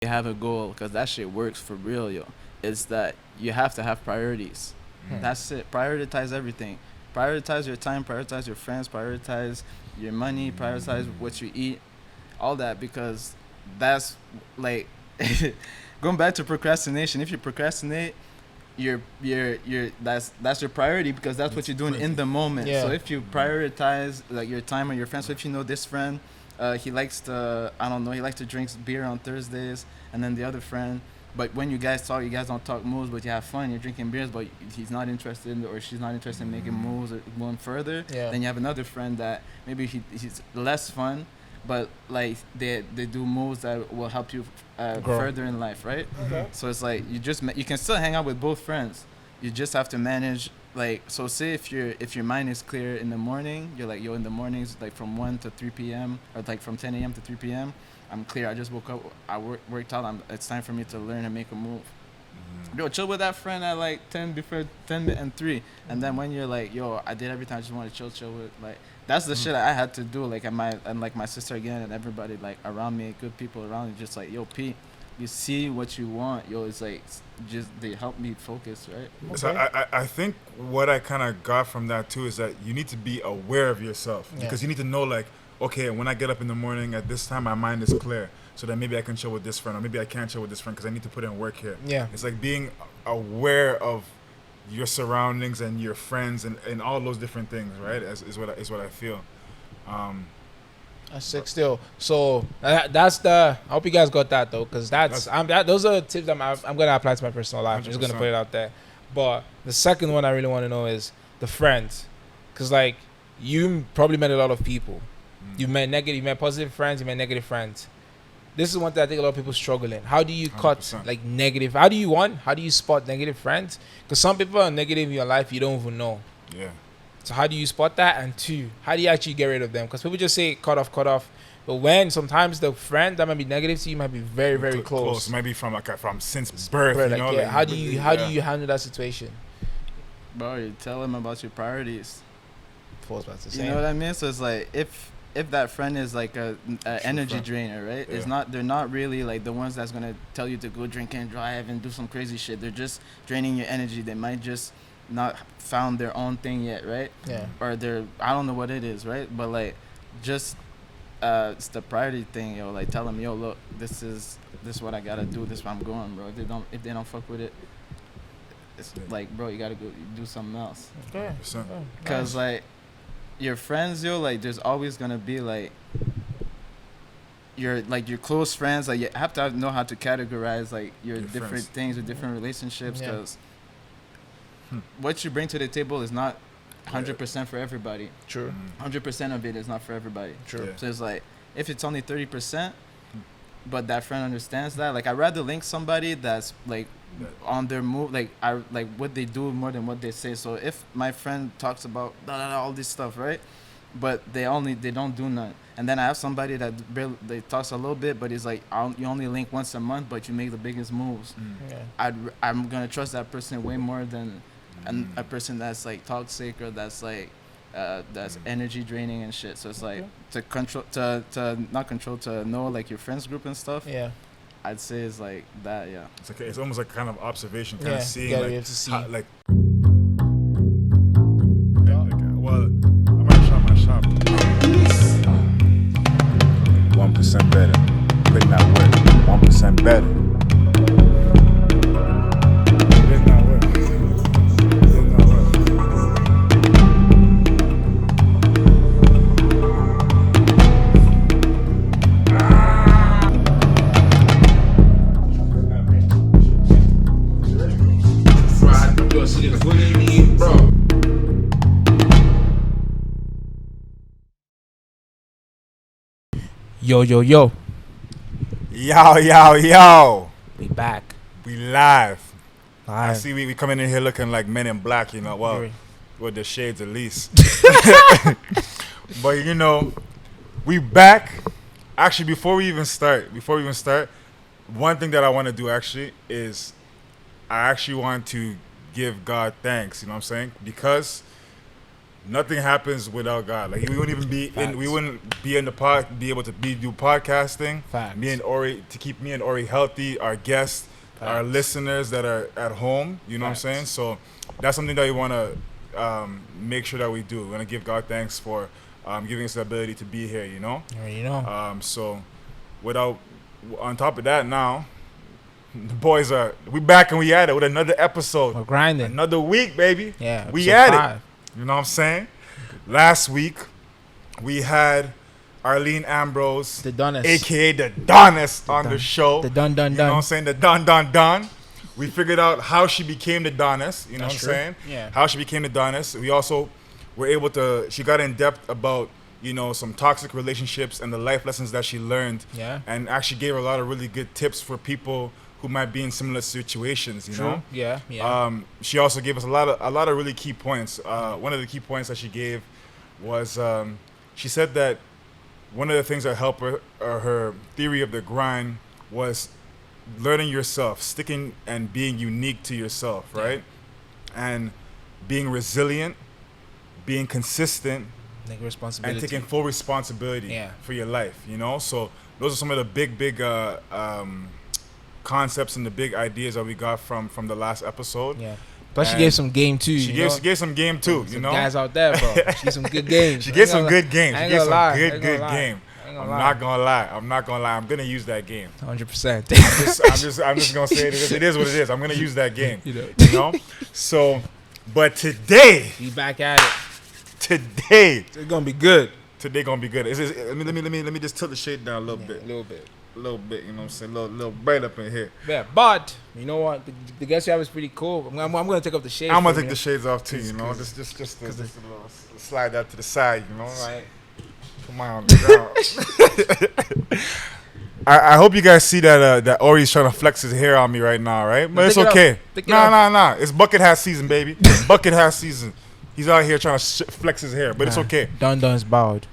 you have a goal, because that shit works for real, yo. Is that you have to have priorities. That's it. Prioritize everything. Prioritize your time. Prioritize your friends. Prioritize your money. Prioritize what you eat. All that, because that's like going back to procrastination. If you procrastinate, that's your priority, because that's what you're doing in the moment. Yeah. So if you prioritize like your time or your friends, so if you know this friend, he likes to, I don't know, he likes to drink beer on Thursdays, and then the other friend, but when you guys talk, you guys don't talk moves, but you have fun, you're drinking beers, but he's not interested in, or she's not interested in making moves or going further. Yeah. Then you have another friend that maybe he's less fun, but like they do moves that will help you further in life, right? Okay. So it's like you can still hang out with both friends. You just have to manage, like, so say if your mind is clear in the morning, you're like, yo, in the mornings, like from 1 to 3 p.m. or like from 10 a.m. to 3 p.m. I'm clear. I just woke up. I worked out. It's time for me to learn and make a move. Yo, chill with that friend at like 10 before 10 and 3, and then when you're like, yo, I did everything. I just want to chill with, like, that's the shit I had to do. Like, and like my sister again, and everybody like around me, good people around me, just like, yo, Pete, you see what you want, yo. It's like, just they help me focus, right? Okay. So I think what I kind of got from that too is that you need to be aware of yourself, because you need to know, like, okay, when I get up in the morning at this time, my mind is clear, so that maybe I can chill with this friend, or maybe I can't chill with this friend because I need to put in work here. Yeah. It's like being aware of your surroundings and your friends and all those different things, right? Is what I feel. That's sick still. So that's the. I hope you guys got that though, because those are tips that I'm gonna apply to my personal life. I'm just gonna 100%. put it out there. But the second one I really want to know is the friends, because like you probably met a lot of people. You met positive friends, you met negative friends. This is one thing I think a lot of people struggle in. How do you cut 100%. like negative? How do you spot negative friends? Because some people are negative in your life you don't even know. Yeah. So how do you spot that? And two, how do you actually get rid of them? Because people just say cut off. But when sometimes the friend that might be negative to you might be very, very close. Maybe from since birth. Bro, you know, like, how do you handle that situation? Bro, you tell them about your priorities. Falls back to the You same. know what I mean? So it's like, if that friend is like a energy friend. drainer, right? Yeah. They're not really like the ones that's gonna tell you to go drink and drive and do some crazy shit. They're just draining your energy. They might just not found their own thing yet, right? Yeah. Or I don't know what it is, right? But like, just it's the priority thing, yo. Like, tell them, yo, look, this is what I gotta do. This is where I'm going, bro. If they don't fuck with it, it's like, bro, you gotta go do something else. Okay. 100%. Cause like your friends, yo, like there's always gonna be like your close friends. Like, you have to know how to categorize like your different friends. things, your different relationships. Yeah. Cause what you bring to the table is not 100% for everybody. True. 100% of it is not for everybody. True. Yeah. So it's like, if it's only 30%, but that friend understands that, like, I'd rather link somebody that's like on their move, like I like what they do more than what they say. So if my friend talks about all this stuff, right, but they don't do none, and then I have somebody that barely, they talks a little bit, but it's like you only link once a month, but you make the biggest moves. Yeah. I'm gonna trust that person way more than a person that's like toxic, or that's like that's energy draining and shit. So it's like, to control, to not control, to know like your friends group and stuff. Yeah. I'd say it's like that. Yeah. It's like, it's almost like kind of observation, kind Yeah, of seeing, yeah, like, you have to see. like, well, I'm gonna try my shop. 1% better. Put in that work. 1% better. Put in that work. Put in that work. Yo. Yo. We back. We live. I Live. see we coming in here looking like Men in Black, you know. Well, with the shades at least. But you know, we back. Actually, before we even start, one thing that I want to do actually is I actually want to give God thanks, you know what I'm saying? Because nothing happens without God. Like we wouldn't even be Facts. we wouldn't be in the be able to do podcasting. Facts. Me and Ori, to keep me and Ori healthy, our guests, our Facts. listeners that are at home. You know Facts. what I'm saying? So that's something that we want to make sure that we do. We want to give God thanks for giving us the ability to be here. You know. You know. So on top of that, now the boys we back and we at it with another episode. We're grinding. Another week, baby. Yeah. We episode at 5. it. You know what I'm saying? Last week, we had Arlene Ambrose, The Donis. a.k.a. the Donest, on the show. The Dun. You know what I'm saying? The Don. We figured out how she became the Donest. You know That's what I'm true. saying? Yeah. How she became the Donest. We also were able to, she got in depth about, you know, some toxic relationships and the life lessons that she learned. Yeah. And actually gave a lot of really good tips for people who might be in similar situations, you know? Yeah. Yeah. She also gave us a lot of really key points. One of the key points that she gave was she said that one of the things that helped her theory of the grind was learning yourself, sticking and being unique to yourself, right? And being resilient, being consistent, Take responsibility. and taking full responsibility for your life, you know? So those are some of the big concepts and the big ideas that we got from the last episode. Yeah. But she gave some game too. She gave some game too, you know. Guys out there, bro. She gave some good games. She gave some good games. She gave some good game. I'm not gonna lie. I'm gonna use that game. 100%. I'm just gonna say it is what it is. I'm gonna use that game. You You know. So, but today, We back at it. today It's gonna be good. gonna be good. Let me just tilt the shade down a little bit. A little bit. A little bit, you know what I'm saying? A little bright up in here. Yeah, but you know what? The guest you have is pretty cool. I'm gonna take off the shades. I'm gonna for take you. the shades off too, you know. Just a little slide that to the side, you know. Like, come on. I hope you guys see that Ori's trying to flex his hair on me right now, right? But it's Take it okay. off. Take it off. Nah. It's bucket hat season, baby. Bucket hat season. He's out here trying to flex his hair, but it's okay. Don's bowed.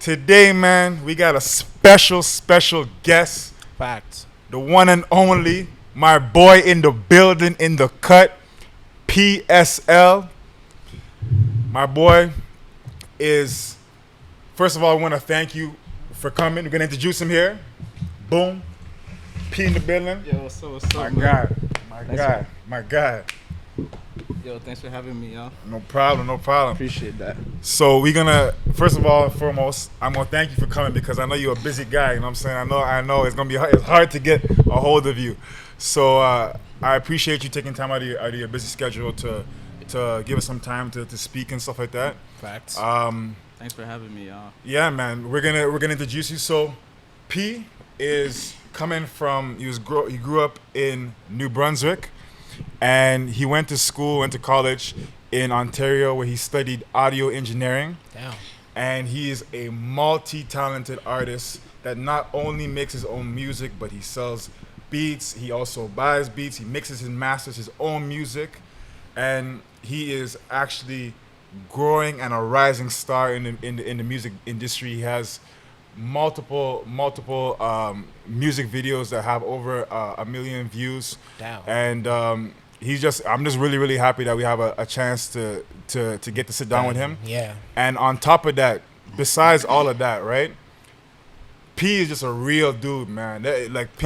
Today, man, we got a special guest. Facts. The one and only, my boy in the building, in the cut, PSL. My boy is, first of all, I want to thank you for coming. We're going to introduce him here. Boom. P in the building. Yo, what's up, My man? my guy. Yo, thanks for having me, y'all. No problem. Appreciate that. So we're gonna, first of all and foremost, I'm gonna thank you for coming because I know you're a busy guy. You know what I'm saying? I know it's gonna be hard, it's hard to get a hold of you. So I appreciate you taking time out of your busy schedule to give us some time to speak and stuff like that. Facts. Thanks for having me, y'all. Yeah, man. We're gonna introduce you. So P is coming from he grew up in New Brunswick, and he went to college in Ontario where he studied audio engineering. Damn. And he is a multi-talented artist that not only makes his own music, but he sells beats. He also buys beats. He mixes and masters his own music, and he is actually growing and a rising star in the music industry. He has multiple music videos that have over 1 million views. Damn. And I'm just really happy that we have a chance to get to sit down with him. Yeah. And And on top of that, besides all of that, right? P is just a real dude, man. P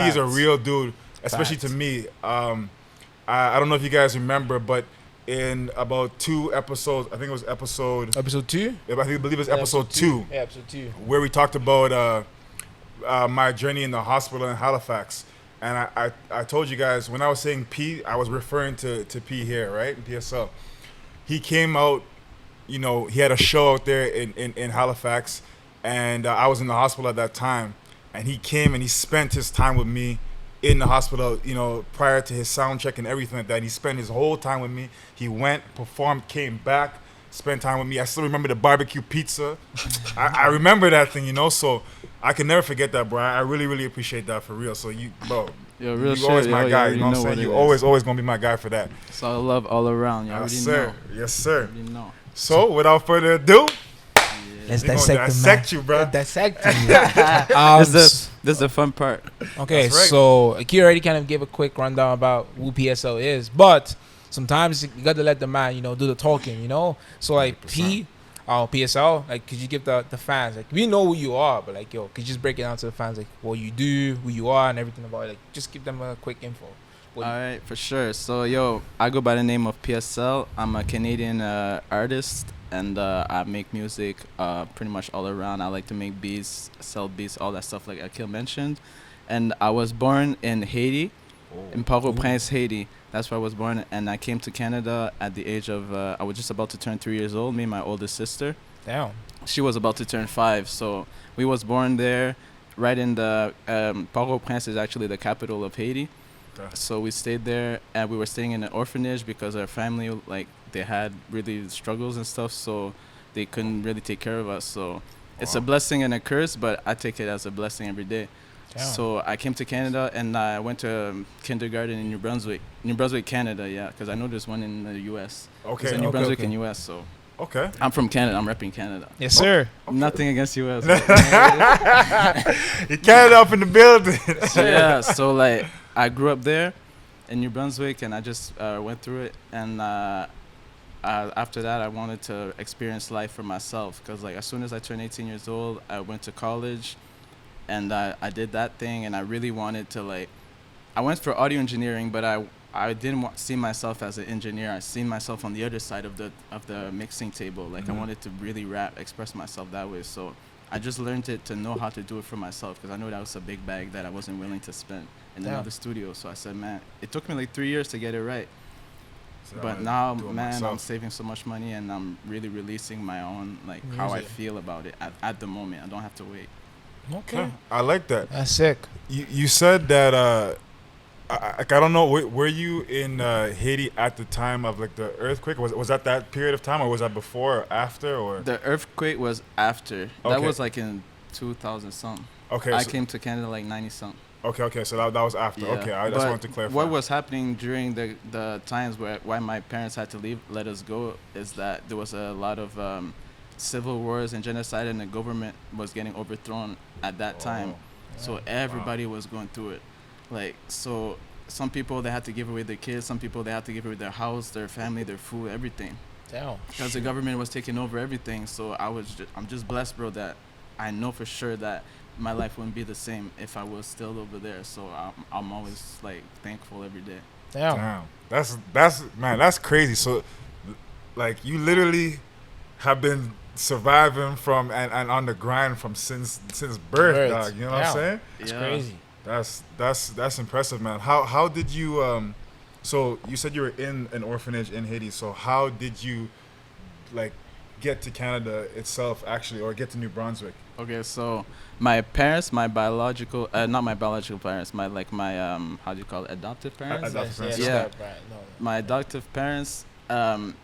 is a Facts. real dude, especially Facts. to me. I don't know if you guys remember, but in about 2 episodes, I think it was episode 2? I believe it was episode 2, Yeah, episode 2. where we talked about my journey in the hospital in Halifax. And I told you guys, when I was saying P, I was referring to P here, right? PSL. He came out, you know, he had a show out there in Halifax, and I was in the hospital at that time. And he came and he spent his time with me in the hospital, you know, prior to his sound check and everything like that. He spent his whole time with me. He went, performed, came back, spent time with me. I still remember the barbecue pizza. I remember that thing, you know, so I can never forget that, bro. I really appreciate that for real. So you, bro, Yo, real you shit. always my yo, guy, you you know what I'm what saying? it You is. always gonna be my guy for that. It's all love all around. You already Yes, sir. know. Yes, sir. You already know. So without further ado, Let's we gonna dissect the dissect you, bro. Dissect you. This is the fun part. Okay, That's right. so Aquille already kind of gave a quick rundown about who PSL is, but sometimes you got to let the man, you know, do the talking, you know. So like 100%. PSL, like, could you give the fans, like, we know who you are, but like, yo, could you just break it down to the fans, like, what you do, who you are, and everything about it, like, just give them a quick info. All right, for sure. So, yo, I go by the name of PSL. I'm a Canadian artist, and I make music pretty much all around. I like to make beats, sell beats, all that stuff like Aquille mentioned. And I was born in Haiti, in Port-au-Prince, Haiti. That's where I was born. And I came to Canada at the age of, I was just about to turn 3 years old, me and my oldest sister. Damn. She was about to turn 5. So we was born there, right in the, Port-au-Prince is actually the capital of Haiti. So we stayed there, and we were staying in an orphanage because our family, like, they had really struggles and stuff, so they couldn't really take care of us. So it's a blessing and a curse, but I take it as a blessing every day. Damn. So I came to Canada, and I went to kindergarten in New Brunswick, Canada, yeah, because I know there's one in the U.S. Okay. There's a New Okay. Brunswick in U.S., so Okay. I'm from Canada. I'm repping Canada. Yes, sir. Nothing against U.S. You carried up in the building. So yeah, so like I grew up there in New Brunswick, and I just went through it, and after that I wanted to experience life for myself, because like as soon as I turned 18 years old, I went to college, and I did that thing, and I really wanted to, like, I went for audio engineering, but I didn't see myself as an engineer. I seen myself on the other side of the mixing table. Like I wanted to really rap, express myself that way. So I just learned it to know how to do it for myself, because I know that was a big bag that I wasn't willing to spend in another studio. So I said, man, it took me like 3 years to get it right. So But I now, do it man, I'm myself. saving so much money, and I'm really releasing my own, like, how I Music. feel about it at the moment. I don't have to wait. Okay. I like that. That's sick. You said that I don't know, were you in Haiti at the time of like the earthquake? Was that period of time, or was that before or after, or? The earthquake was after. That Okay. was like in 2000 something. Okay. I So, came to Canada like 90 something. okay. So that was after. Yeah. Okay. I just But wanted to clarify. what was happening during the times why my parents had to let us go, is that there was a lot of civil wars and genocide, and the government was getting overthrown at that time. So everybody was going through it. Like, so some people, they had to give away their kids. Some people, they had to give away their house, their family, their food, everything, Damn. because the government was taking over everything. So I'm just blessed, bro, that I know for sure that my life wouldn't be the same if I was still over there. So I'm always like thankful every day. Damn. Damn. That's crazy. So, like, you literally have been surviving from and on the grind from since birth, dog. You know what I'm Damn. saying? It's Yeah. crazy. That's impressive, man. How did you so you said you were in an orphanage in Haiti. So how did you, like, get to Canada itself, actually, or get to New Brunswick? Okay, so my parents, my biological, not my biological parents, my how do you call it, adoptive parents? Adoptive parents. Yeah. Right. No. My adoptive parents,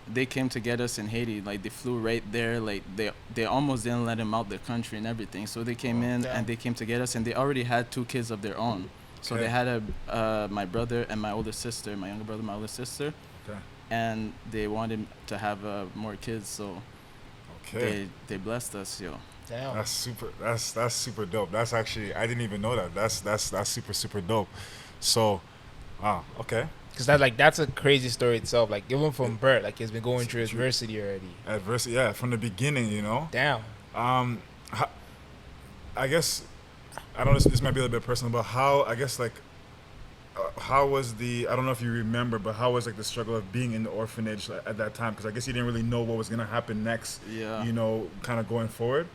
they came to get us in Haiti. Like, they flew right there. Like, they almost didn't let them out the country and everything. So they came in, Damn. and they came to get us, and they already had 2 kids of their own. So Okay. they had my brother and my older sister, my younger brother, my older sister, Okay. and they wanted to have more kids. So Okay. they blessed us, yo. Damn. That's super. That's super dope. That's actually, I didn't even know that. That's super dope. So, okay. Because that's a crazy story itself. Like, even from birth, like, he's been going through adversity already. Adversity, yeah, from the beginning, you know. Damn. I guess, I don't know. This might be a little bit personal, but how, I guess, like, how was I don't know if you remember, but how was, like, the struggle of being in the orphanage, like, at that time? Because I guess you didn't really know what was gonna happen next. Yeah. You know, kind of going forward.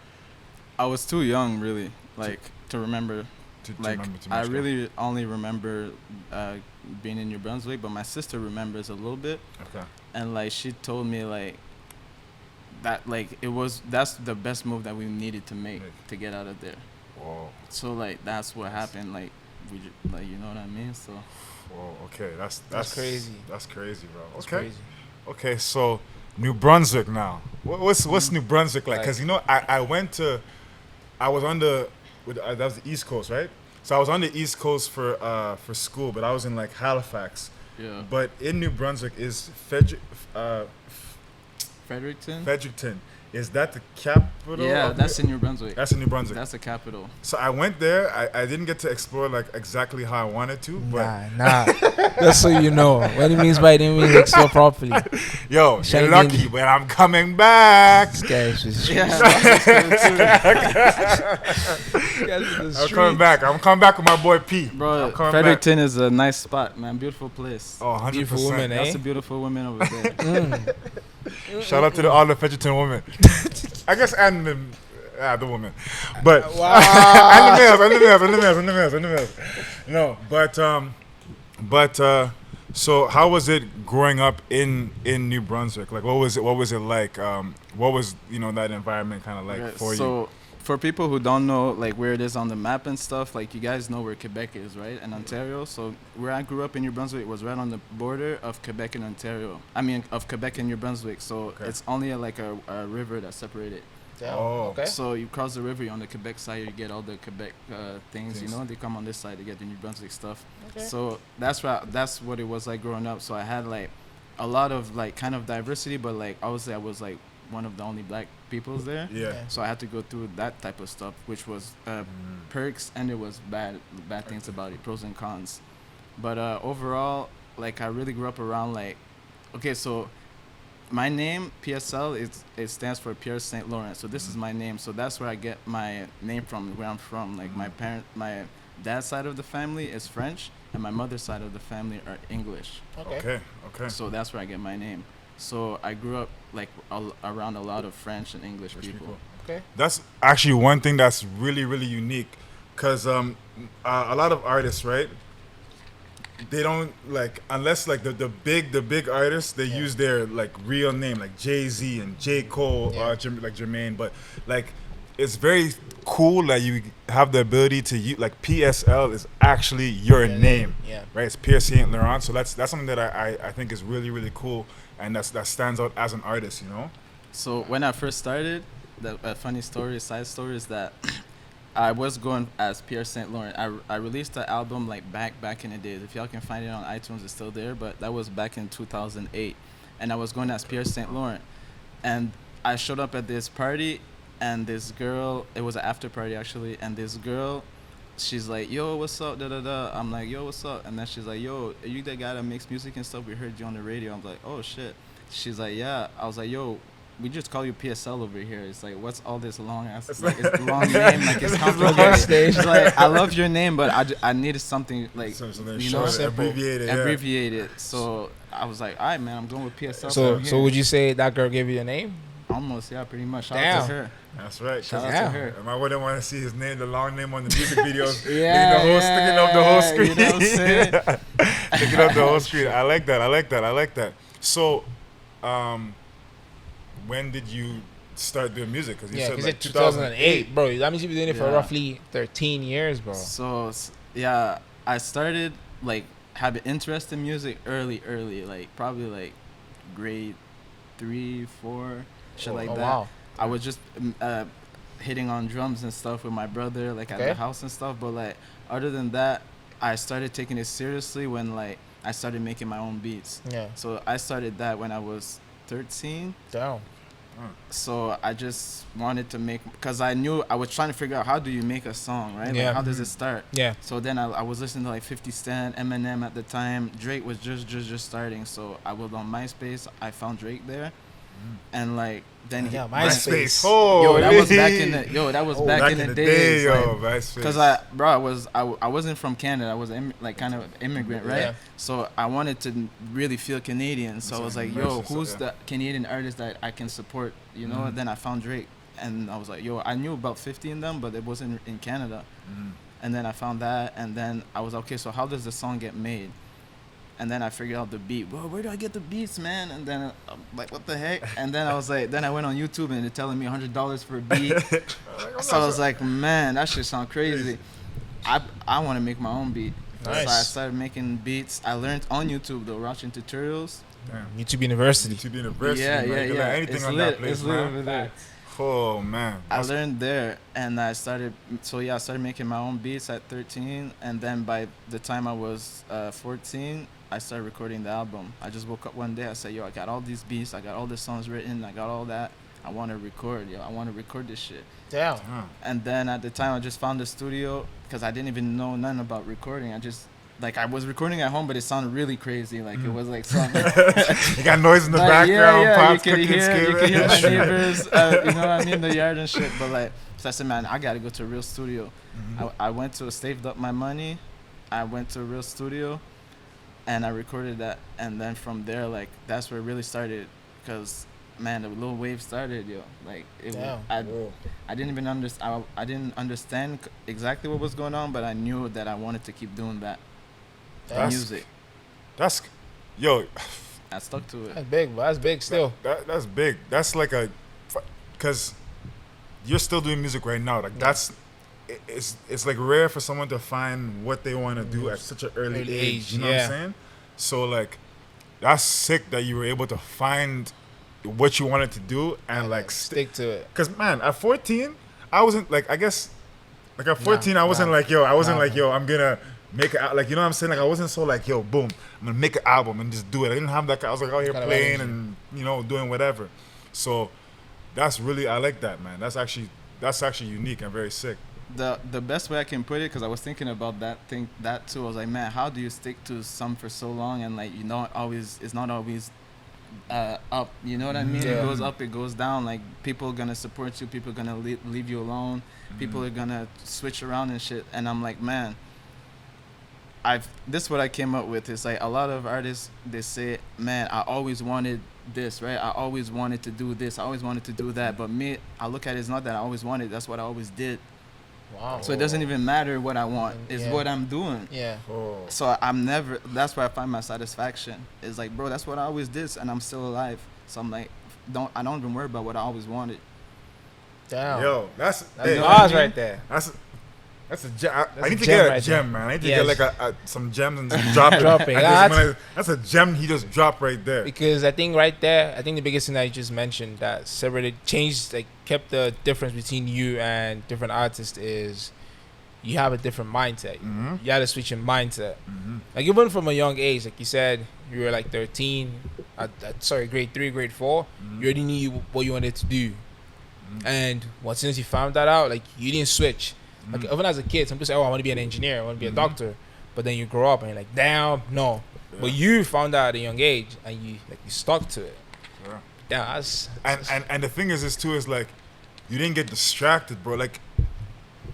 I was too young, really, like, to remember. To Like, remember too I much, really only remember being in New Brunswick, but my sister remembers a little bit, Okay. and like she told me like that, like that's the best move that we needed to make to get out of there. Whoa. So like that's what happened. Like like, you know what I mean? So Whoa. Okay. That's crazy. That's crazy, bro. That's Okay. crazy. Okay, so New Brunswick now. What's New Brunswick like? Because, you know, I was on that was the East Coast, right? So I was on the East Coast for school, but I was in, like, Halifax. yeah, But in New Brunswick is Fredericton. Fredericton, Is that the capital? Yeah, that's in New Brunswick. That's in New Brunswick. That's the capital. So I went there. I didn't get to explore like exactly how I wanted to, but Nah. Just so you know. What he means by didn't mean explore properly. yo, Shiny you're lucky, Dandy. but I'm coming back. This guy is just Yeah, I'm coming back. I'm coming back with my boy P. bro. I'm coming Fredericton is a nice spot, man. Beautiful place. Oh, 100%. Beautiful woman, That's eh? a beautiful woman over there. Shout out to all the Fredericton women. I guess and the women, but and the males. No, but so how was it growing up in New Brunswick? Like, what was it like? What was that environment kind of like Okay, for you? so for people who don't know like where it is on the map and stuff, like you guys know where Quebec is, right? And Ontario. So where I grew up in New Brunswick was right on the border of Quebec and Ontario. I mean, of Quebec and New Brunswick. So Okay. it's only like a river that's separated. Oh. okay. So you cross the river, you're on the Quebec side, you get all the Quebec things, Things. They come on this side to get the New Brunswick stuff. Okay. So that's what it was like growing up. So I had like a lot of like kind of diversity, but like obviously I was like one of the only black peoples there. Yeah. So I had to go through that type of stuff, which was perks and it was bad things about it, pros and cons. But overall, like I really grew up around like, okay, so my name PSL it stands for Pierre Saint Laurent. So this is my name. So that's where I get my name from, where I'm from. Like my dad's side of the family is French, and my mother's side of the family are English. Okay. So that's where I get my name. So I grew up like around a lot of French and English people. Okay. That's actually one thing that's really, really unique, because a lot of artists, right? They don't like, unless like the big artists, they use their like real name, like Jay-Z and J. Cole, like Jermaine. But like, it's very cool that you have the ability to use, like PSL is actually your name, Yeah. right? It's Pierre Saint Laurent. So that's something that I think is really, really cool, and that stands out as an artist, So when I first started, a funny story, side story is that I was going as Pierre Saint Laurent. I released the album like back in the days. If y'all can find it on iTunes, it's still there. But that was back in 2008, and I was going as Pierre Saint Laurent. And I showed up at this party, and this girl. It was an after party actually, and this girl, she's like, "Yo, what's up?" Da da da. I'm like, "Yo, what's up?" And then she's like, "Yo, are you the guy that makes music and stuff? We heard you on the radio." I'm like, "Oh shit." She's like, "Yeah." I was like, "Yo, we just call you PSL over here." It's like, what's all this long ass, like, it's a long name, like it's complicated. She's like, "I love your name, but I needed something like, abbreviated. So I was like, all right, man, I'm going with PSL. So would you say that girl gave you the name? Almost, yeah, pretty much. Shout out Damn. to her. That's right. Shout out to her. I wouldn't want to see his name, the long name on the music videos. Sticking up the whole screen. You know what I'm saying? Sticking up the whole screen. I like that. So, when did you start doing music? Because you said like 2008, bro. That means you've been doing it for Yeah. roughly 13 years, bro. So yeah, I started like having interest in music early, like probably like grade 3, 4, shit like that. Wow. I was just hitting on drums and stuff with my brother, like at the house and stuff. But like other than that, I started taking it seriously when like I started making my own beats. Yeah. So I started that when I was 13. Damn. So I just wanted to make, because I knew I was trying to figure out how do you make a song, right? Yeah. Like how does it start? Yeah. So then I was listening to like 50 Cent, Eminem at the time. Drake was just starting. So I was on MySpace. I found Drake there, and like then he, MySpace. Oh, that was back in the back in the days. MySpace. Because I wasn't from Canada. I was kind of immigrant, right? Yeah. So I wanted to really feel Canadian. So I was like, yo, who's the the Canadian artist that I can support? And then I found Drake, and I was like, yo, I knew about 50 in them, but it wasn't in Canada. And then I found that, and then I was okay. So how does the song get made? And then I figured out the beat. Bro, where do I get the beats, man? And then I'm like, what the heck? And then I was like, then I went on YouTube and they're telling me $100 for a beat. So I was like, man, that shit sound crazy. I want to make my own beat. Nice. So I started making beats. I learned on YouTube though, watching tutorials. YouTube University. Yeah. Anything It's on lit. that place, It's lit man. over there. Oh man. I learned there, and I started. So yeah, I started making my own beats at 13, and then by the time I was 14, I started recording the album. I just woke up one day. I said, "Yo, I got all these beats. I got all the songs written. I got all that." I want to record, yo. I want to record this shit. Damn. And then at the time, I just found the studio because I didn't even know nothing about recording. I was recording at home, but it sounded really crazy. Like it was like something. You got noise in the background, pops you cooking, can screaming. hear my neighbors, you know what I mean, the yard and shit. But like, so I said, man, I gotta go to a real studio. I went to saved up my money. I went to a real studio, and I recorded that. And then from there, like that's where it really started, because man, the little wave started, yo. Like I didn't even understand. I didn't understand exactly what was going on, but I knew that I wanted to keep doing that. Music. That's, yo. I stuck to it. That's big, but that's big still. That's big. That's like because you're still doing music right now. Like it's like rare for someone to find what they want to do at such an early age. You know what I'm saying? So like, that's sick that you were able to find what you wanted to do and like stick to it. Cause man, at 14, I wasn't like, I guess, like at 14, I wasn't like, yo, I'm gonna make it, like, you know what I'm saying? Like I wasn't so like, yo, boom, I'm gonna make an album and just do it. I didn't have that. I was like out here playing and, you know, doing whatever. So that's really, I like that, man. That's actually unique and very sick. The best way I can put it, because I was thinking about that too. I was like, man, how do you stick to some for so long and like it's not always up, you know what I mean? It goes up, it goes down. Like people are gonna support you, people are gonna leave you alone, people are gonna switch around and shit. And I'm like, man, this is what I came up with. It's like a lot of artists, they say, man, I always wanted this, right? I always wanted to do this, I always wanted to do that. But me, I look at it, it's not that I always wanted, that's what I always did. Wow. So it doesn't even matter what I want, it's what I'm doing. So I'm never, that's where I find my satisfaction. It's like, bro, that's what I always did and I'm still alive. So I'm like, I don't even worry about what I always wanted. Damn. Yo, that's Oz right there. That's a gem. I need to gem get a right gem, there. man. I need to get like some gems and just drop it. Dropping. That's a gem he just dropped right there. Because I think right there, I think the biggest thing that you just mentioned that separated, changed, like kept the difference between you and different artists is you have a different mindset. You got to switch your mindset. Like even from a young age, like you said, you were like 13, grade 3, grade 4, you already knew what you wanted to do. And as soon as you found that out, like you didn't switch. Like even as a kid, some people say, "Oh, I want to be an engineer, I want to be a doctor," but then you grow up and you're like, "Damn, no." But you found out at a young age and you stuck to it. Yeah, and the thing is, too, is like you didn't get distracted, bro. Like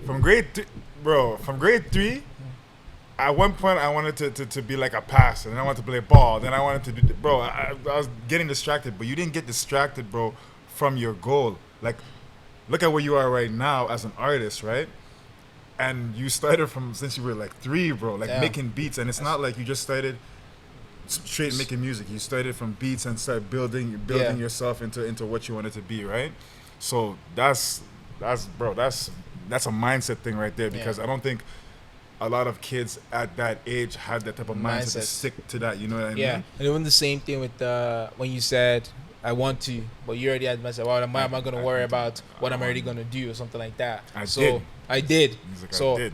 from grade 3, at one point I wanted to be like a passer, and I wanted to play ball. Then I wanted to do, bro. I was getting distracted, but you didn't get distracted, bro, from your goal. Like, look at where you are right now as an artist, right? And you started from since you were like 3, bro, like making beats. And it's not like you just started straight making music. You started from beats and started building yourself into what you wanted to be, right? So that's a mindset thing right there, because I don't think a lot of kids at that age had that type of mindset to stick to that, you know what I mean? Yeah, and even the same thing with when you said, I want to, but you already had myself. Well, why am I going to worry about what I'm already going to do or something like that? I did.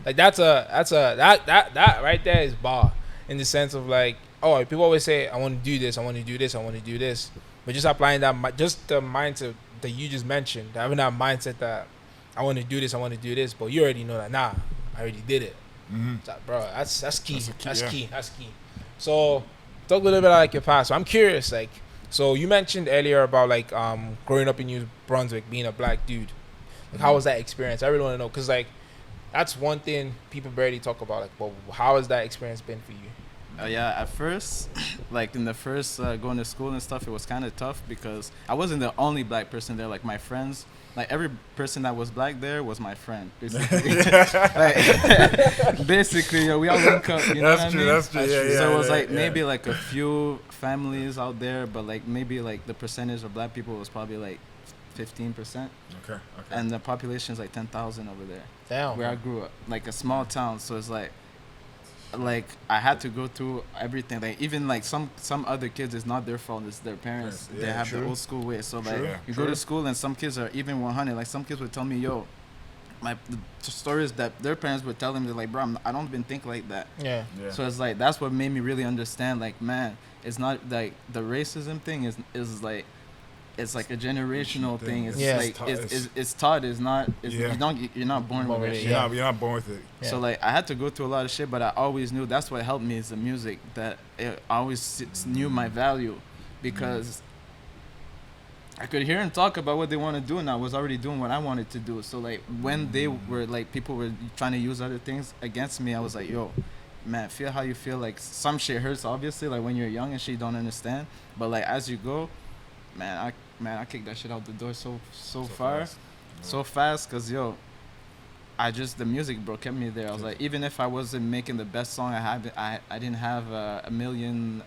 Like that right there is bar, in the sense of like, oh, people always say I want to do this, I want to do this, I want to do this, but just applying that, just the mindset that you just mentioned, having that mindset that I want to do this, I want to do this, but you already know that. Nah, I already did it. So, bro, that's key. That's key. So talk a little bit about like your past. So I'm curious, like. So you mentioned earlier about like growing up in New Brunswick, being a black dude. Like, how was that experience? I really want to know, because like that's one thing people barely talk about. Like, well, how has that experience been for you? Yeah, at first, like in the first going to school and stuff, it was kind of tough because I wasn't the only black person there. Like my friends, like every person that was black there was my friend, basically. Basically, we all link up. You know what I mean? That's true. So it was like maybe like a few families out there, but like maybe like the percentage of black people was probably like 15%. Okay. And the population is like 10,000 over there. Damn. Where I grew up, like a small town. So it's like I had to go through everything. Like even like some other kids, it's not their fault, it's their parents. They have the old school way. So like you go to school and some kids are even 100. Like some kids would tell me, yo, the stories that their parents would tell them, they're like, bro, I don't even think like that. Yeah. So it's like that's what made me really understand, like, man, it's not like the racism thing is like it's like a generational thing. It's Yeah. like it's taught. It's not. It's, Yeah. You're not born with it. Yeah. You're not born with it. Yeah. So like I had to go through a lot of shit, but I always knew that's what helped me is the music. That I always knew my value, because I could hear them talk about what they want to do, and I was already doing what I wanted to do. So like when they were like people were trying to use other things against me, I was like, yo, man, feel how you feel. Like some shit hurts, obviously, like when you're young and shit you don't understand. But like as you go, man, I kicked that shit out the door so far, fast. so fast, cause yo, the music, bro, kept me there. I was like, even if I wasn't making the best song I had, I didn't have a million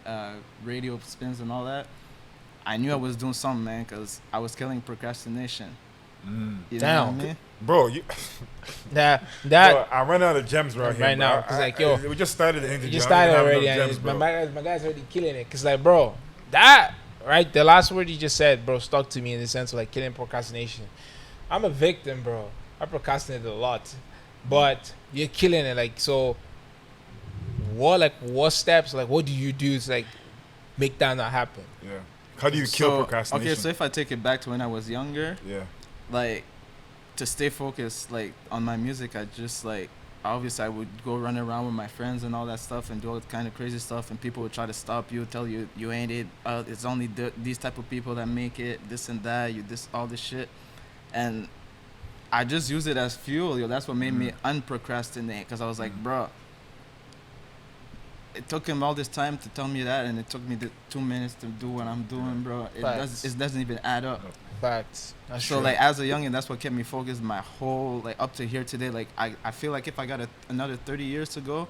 radio spins and all that. I knew I was doing something, man, cause I was killing procrastination. You know what I mean? Bro, you. That Bro, I run out of gems right here. Right now, bro. 'cause like, yo, we just started the interview. you just I don't started even already, have and enough gems, bro. my guy's already killing it. Cause like, bro, that right, the last word you just said, bro, stuck to me in the sense of like killing procrastination. I'm a victim, bro. I procrastinated a lot, but you're killing it. Like, so, what steps? Like, what do you do to like make that not happen? Yeah. How do you kill procrastination? Okay, so if I take it back to when I was younger, Yeah. like to stay focused like on my music, I just like obviously I would go run around with my friends and all that stuff and do all kind of crazy stuff, and people would try to stop you, tell you you ain't it, it's only these type of people that make it, this and that, you this all this shit. And I just use it as fuel, yo. That's what made me unprocrastinate, because I was like, bro, it took him all this time to tell me that, and it took me 2 minutes to do what I'm doing, bro. It doesn't even add up. Facts. That's So true. like as a youngin, that's what kept me focused my whole like up to here today. Like I feel like if I got another 30 years to go,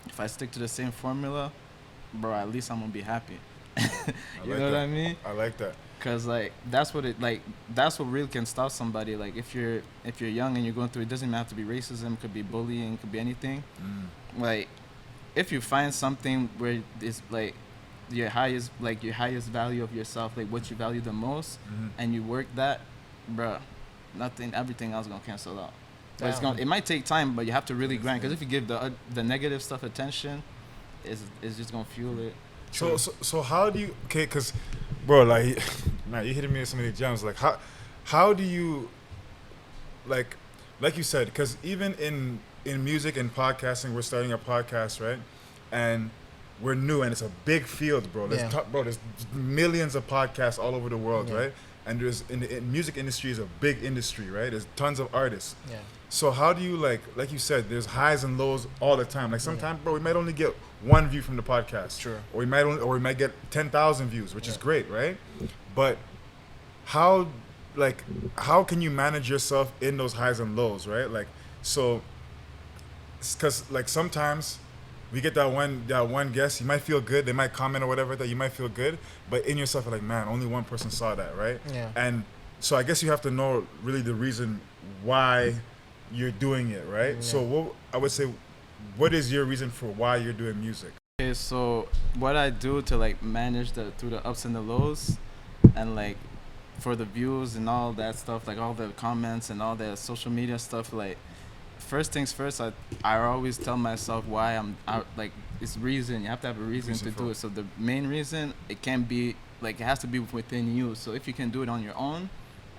if I stick to the same formula, bro, at least I'm gonna be happy. You know what I mean? I like that. Cause like that's what really can stop somebody. Like if you're young and you're going through, it doesn't even have to be racism, it could be bullying, it could be anything. Like if you find something where it's like your highest value of yourself, like what you value the most, and you work that, bruh, everything else gonna cancel out. But it might take time, but you have to really grind. Because if you give the negative stuff attention, it's just gonna fuel it. So how do you? Okay, because, bro, like, man, you hitting me with so many gems. Like, how do you, like you said, because even in music and podcasting, we're starting a podcast, right? And we're new, and it's a big field, bro. There's millions of podcasts all over the world, right? And there's in the music industry is a big industry, right? There's tons of artists. Yeah. So how do you like you said, there's highs and lows all the time. Like sometimes, bro, we might only get one view from the podcast, Sure. or we might get 10,000 views, which is great, right? But how can you manage yourself in those highs and lows, right? Like, so, because like sometimes we get that one guest, you might feel good, they might comment or whatever, that you might feel good, but in yourself you're like, man, only one person saw that, right? Yeah. And so I guess you have to know really the reason why you're doing it, right? Yeah. So I would say, what is your reason for why you're doing music? Okay, so what I do to like manage through the ups and the lows, and like for the views and all that stuff, like all the comments and all the social media stuff, like first things first, I always tell myself why I'm out. Like it's reason. You have to have a reason to do it. So the main reason, it can't be like, it has to be within you. So if you can do it on your own,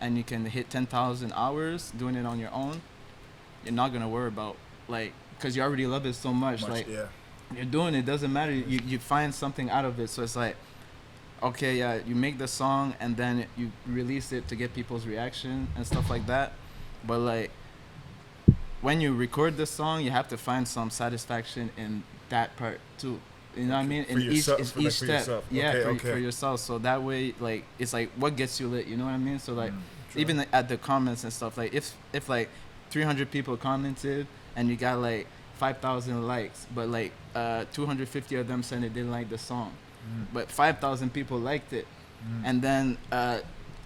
and you can hit 10,000 hours doing it on your own, you're not gonna worry about like, because you already love it so much. Like you're doing it, doesn't matter. You find something out of it. So it's like, okay, yeah, you make the song and then you release it to get people's reaction and stuff like that. But like, when you record the song, you have to find some satisfaction in that part too. You know what I mean? In each step. Yourself. Yeah, for yourself. So that way, like, it's like what gets you lit. You know what I mean? So like, even at the comments and stuff, like if like 300 people commented and you got like 5,000 likes, but like 250 of them said they didn't like the song, but 5,000 people liked it, and then I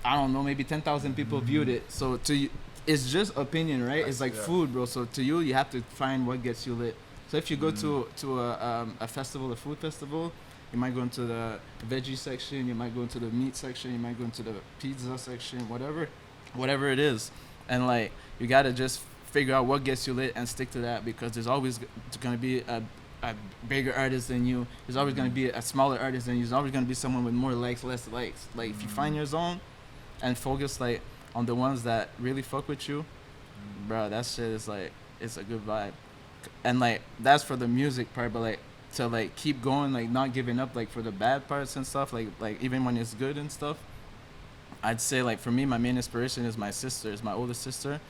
don't know, maybe 10,000 people viewed it. So to you, it's just opinion, right? It's like food, bro. So to you, you have to find what gets you lit. So if you go to a festival, a food festival, you might go into the veggie section, you might go into the meat section, you might go into the pizza section, whatever it is, and like you gotta just figure out what gets you lit and stick to that, because there's always gonna be a bigger artist than you. There's always gonna be a smaller artist than you. There's always gonna be someone with more likes, less likes. Like if you find your zone and focus like on the ones that really fuck with you, bro, that shit is like it's a good vibe. And like that's for the music part, but like to like keep going, like not giving up, like for the bad parts and stuff, like even when it's good and stuff. I'd say like for me, my main inspiration is my sister, is my older sister,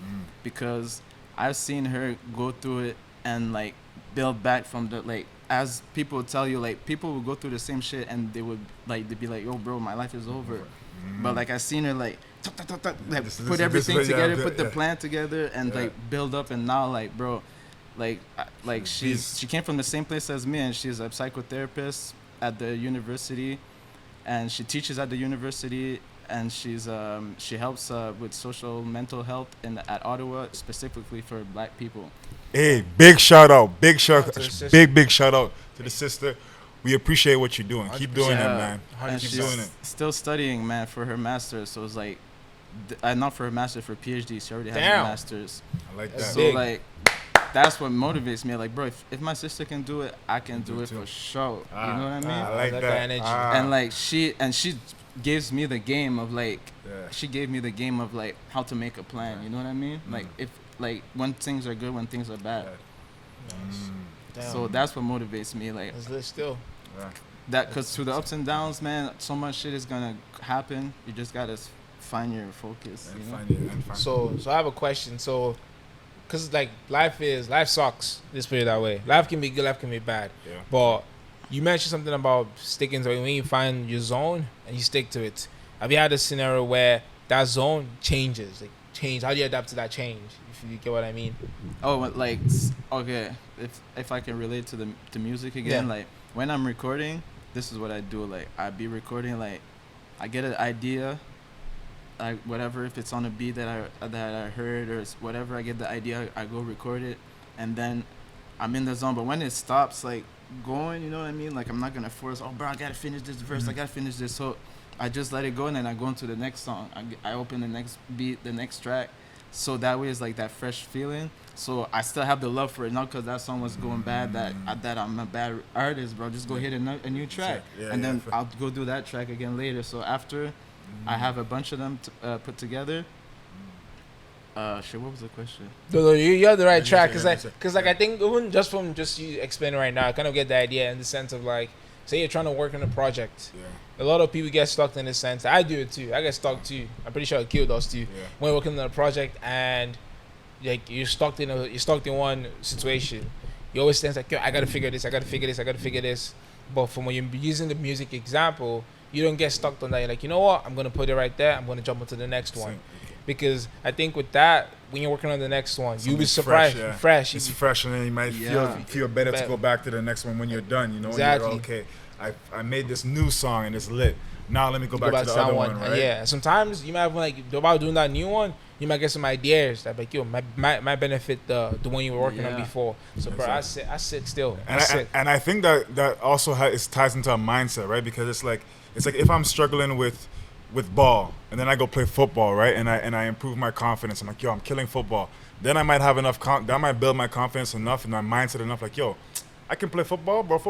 because I've seen her go through it and like build back from the like as people tell you, like people will go through the same shit and they would like they'd be like, yo bro, my life is over. But like I seen her like like put everything together, put the plan together and like build up, and now like bro, like she came from the same place as me, and she's a psychotherapist at the university, and she teaches at the university, and she's she helps with social mental health at Ottawa, specifically for Black people. Hey, big shout out big shout out to the sister. We appreciate what you're doing. Keep doing it, man. And Keep she's doing it. still studying, man, for her master's. So it's like not for her master's, for PhD. She already has Damn. a master's. I like that. That's So big. like that's what motivates me. Like bro, if my sister can do it, I can do it for sure. You know what I mean? I like that. energy. And like she gives me the game of like Yeah. she gave me the game of like how to make a plan. You know what I mean? Like if like when things are good, when things are bad. Damn. So that's what motivates me. Like It's lit still. that, because through the ups and downs, man, so much shit is gonna happen. You just gotta find your focus. And You know? find it, and find So I have a question. So, cause like life sucks. Let's put it that way. Life can be good, life can be bad. Yeah. But you mentioned something about sticking to it. When you find your zone and you stick to it. Have you had a scenario where that zone changes? Like change. How do you adapt to that change? If you get what I mean. Oh, like okay, if I can relate to the music again, like when I'm recording, this is what I do. Like I be recording, like I get an idea, like whatever, if it's on a beat that I heard or whatever, I get the idea, I go record it, and then I'm in the zone. But when it stops, like going, you know what I mean? Like I'm not gonna force. Oh, bro, I gotta finish this verse. I gotta finish this. So I just let it go, and then I go into the next song. I open the next beat, the next track. So that way it's like that fresh feeling. So I still have the love for it, not because that song was going bad, that I'm a bad artist, bro. Just go hit a new track, and then I'll go do that track again later. So after I have a bunch of them put together. Shit, what was the question? No, you're on the right track. Cause like I think even just from you explaining right now, I kind of get the idea in the sense of like, say you're trying to work on a project. Yeah. A lot of people get stuck in this sense. I do it too. I get stuck too. I'm pretty sure Aquille does too. Yeah. When you're working on a project and like you're stuck in one situation, you always think like, yo, I gotta figure this. But from when you're using the music example, you don't get stuck on that. You're like, you know what? I'm gonna put it right there. I'm gonna jump into the next one. Because I think with that, when you're working on the next one, you'll be surprised. Fresh. It's fresh, and then you might feel better to go back to the next one when you're done. You know, Exactly. when you're okay. I made this new song and it's lit. Now let me go back to the other one, right? Yeah. Sometimes you might have like about doing that new one, you might get some ideas that like, yo, might benefit the one you were working on before. So bro, I sit still. And I think that also it ties into a mindset, right? Because it's like if I'm struggling with ball and then I go play football, right? And I improve my confidence. I'm like, yo, I'm killing football. Then I might have enough that might build my confidence enough and my mindset enough, like, yo, I can play football, bro.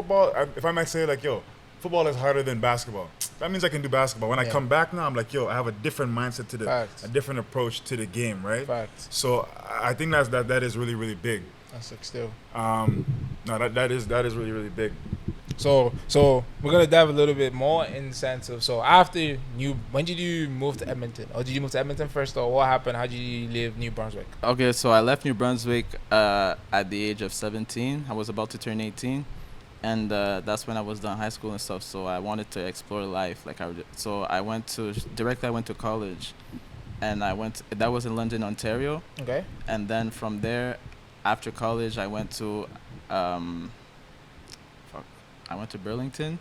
If I might say like, yo, football is harder than basketball, that means I can do basketball. When I come back now, I'm like, yo, I have a different mindset to a different approach to the game, right? Facts. So I think that is really, really big. That's like still. No, that is really, really big. So we're gonna dive a little bit more in the sense of, so after when did you move to Edmonton, or did you move to Edmonton first, or what happened? How did you leave New Brunswick? Okay, so I left New Brunswick at the age of 17. I was about to turn 18, and that's when I was done high school and stuff. So I wanted to explore life, so I went to college, and that was in London, Ontario. Okay. And then from there, after college, I went to Burlington,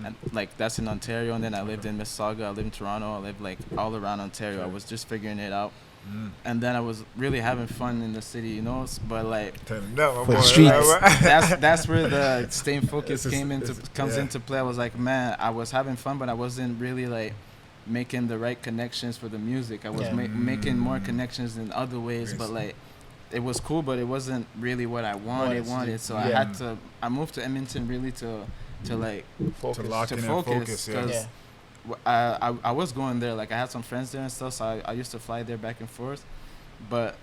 and like that's in Ontario. And then I lived in Mississauga, I lived in Toronto, I lived like all around Ontario. I was just figuring it out. And then I was really having fun in the city, you know. But like For the streets. that's where the staying focused comes into play. I was like, man, I was having fun, but I wasn't really like making the right connections for the music. I was making more connections in other ways, but like it was cool, but it wasn't really what I wanted. So I had to. I moved to Edmonton really to like Focus. To lock to in focus, and focus. Yeah. Yeah. I was going there, like I had some friends there and stuff, so I used to fly there back and forth. But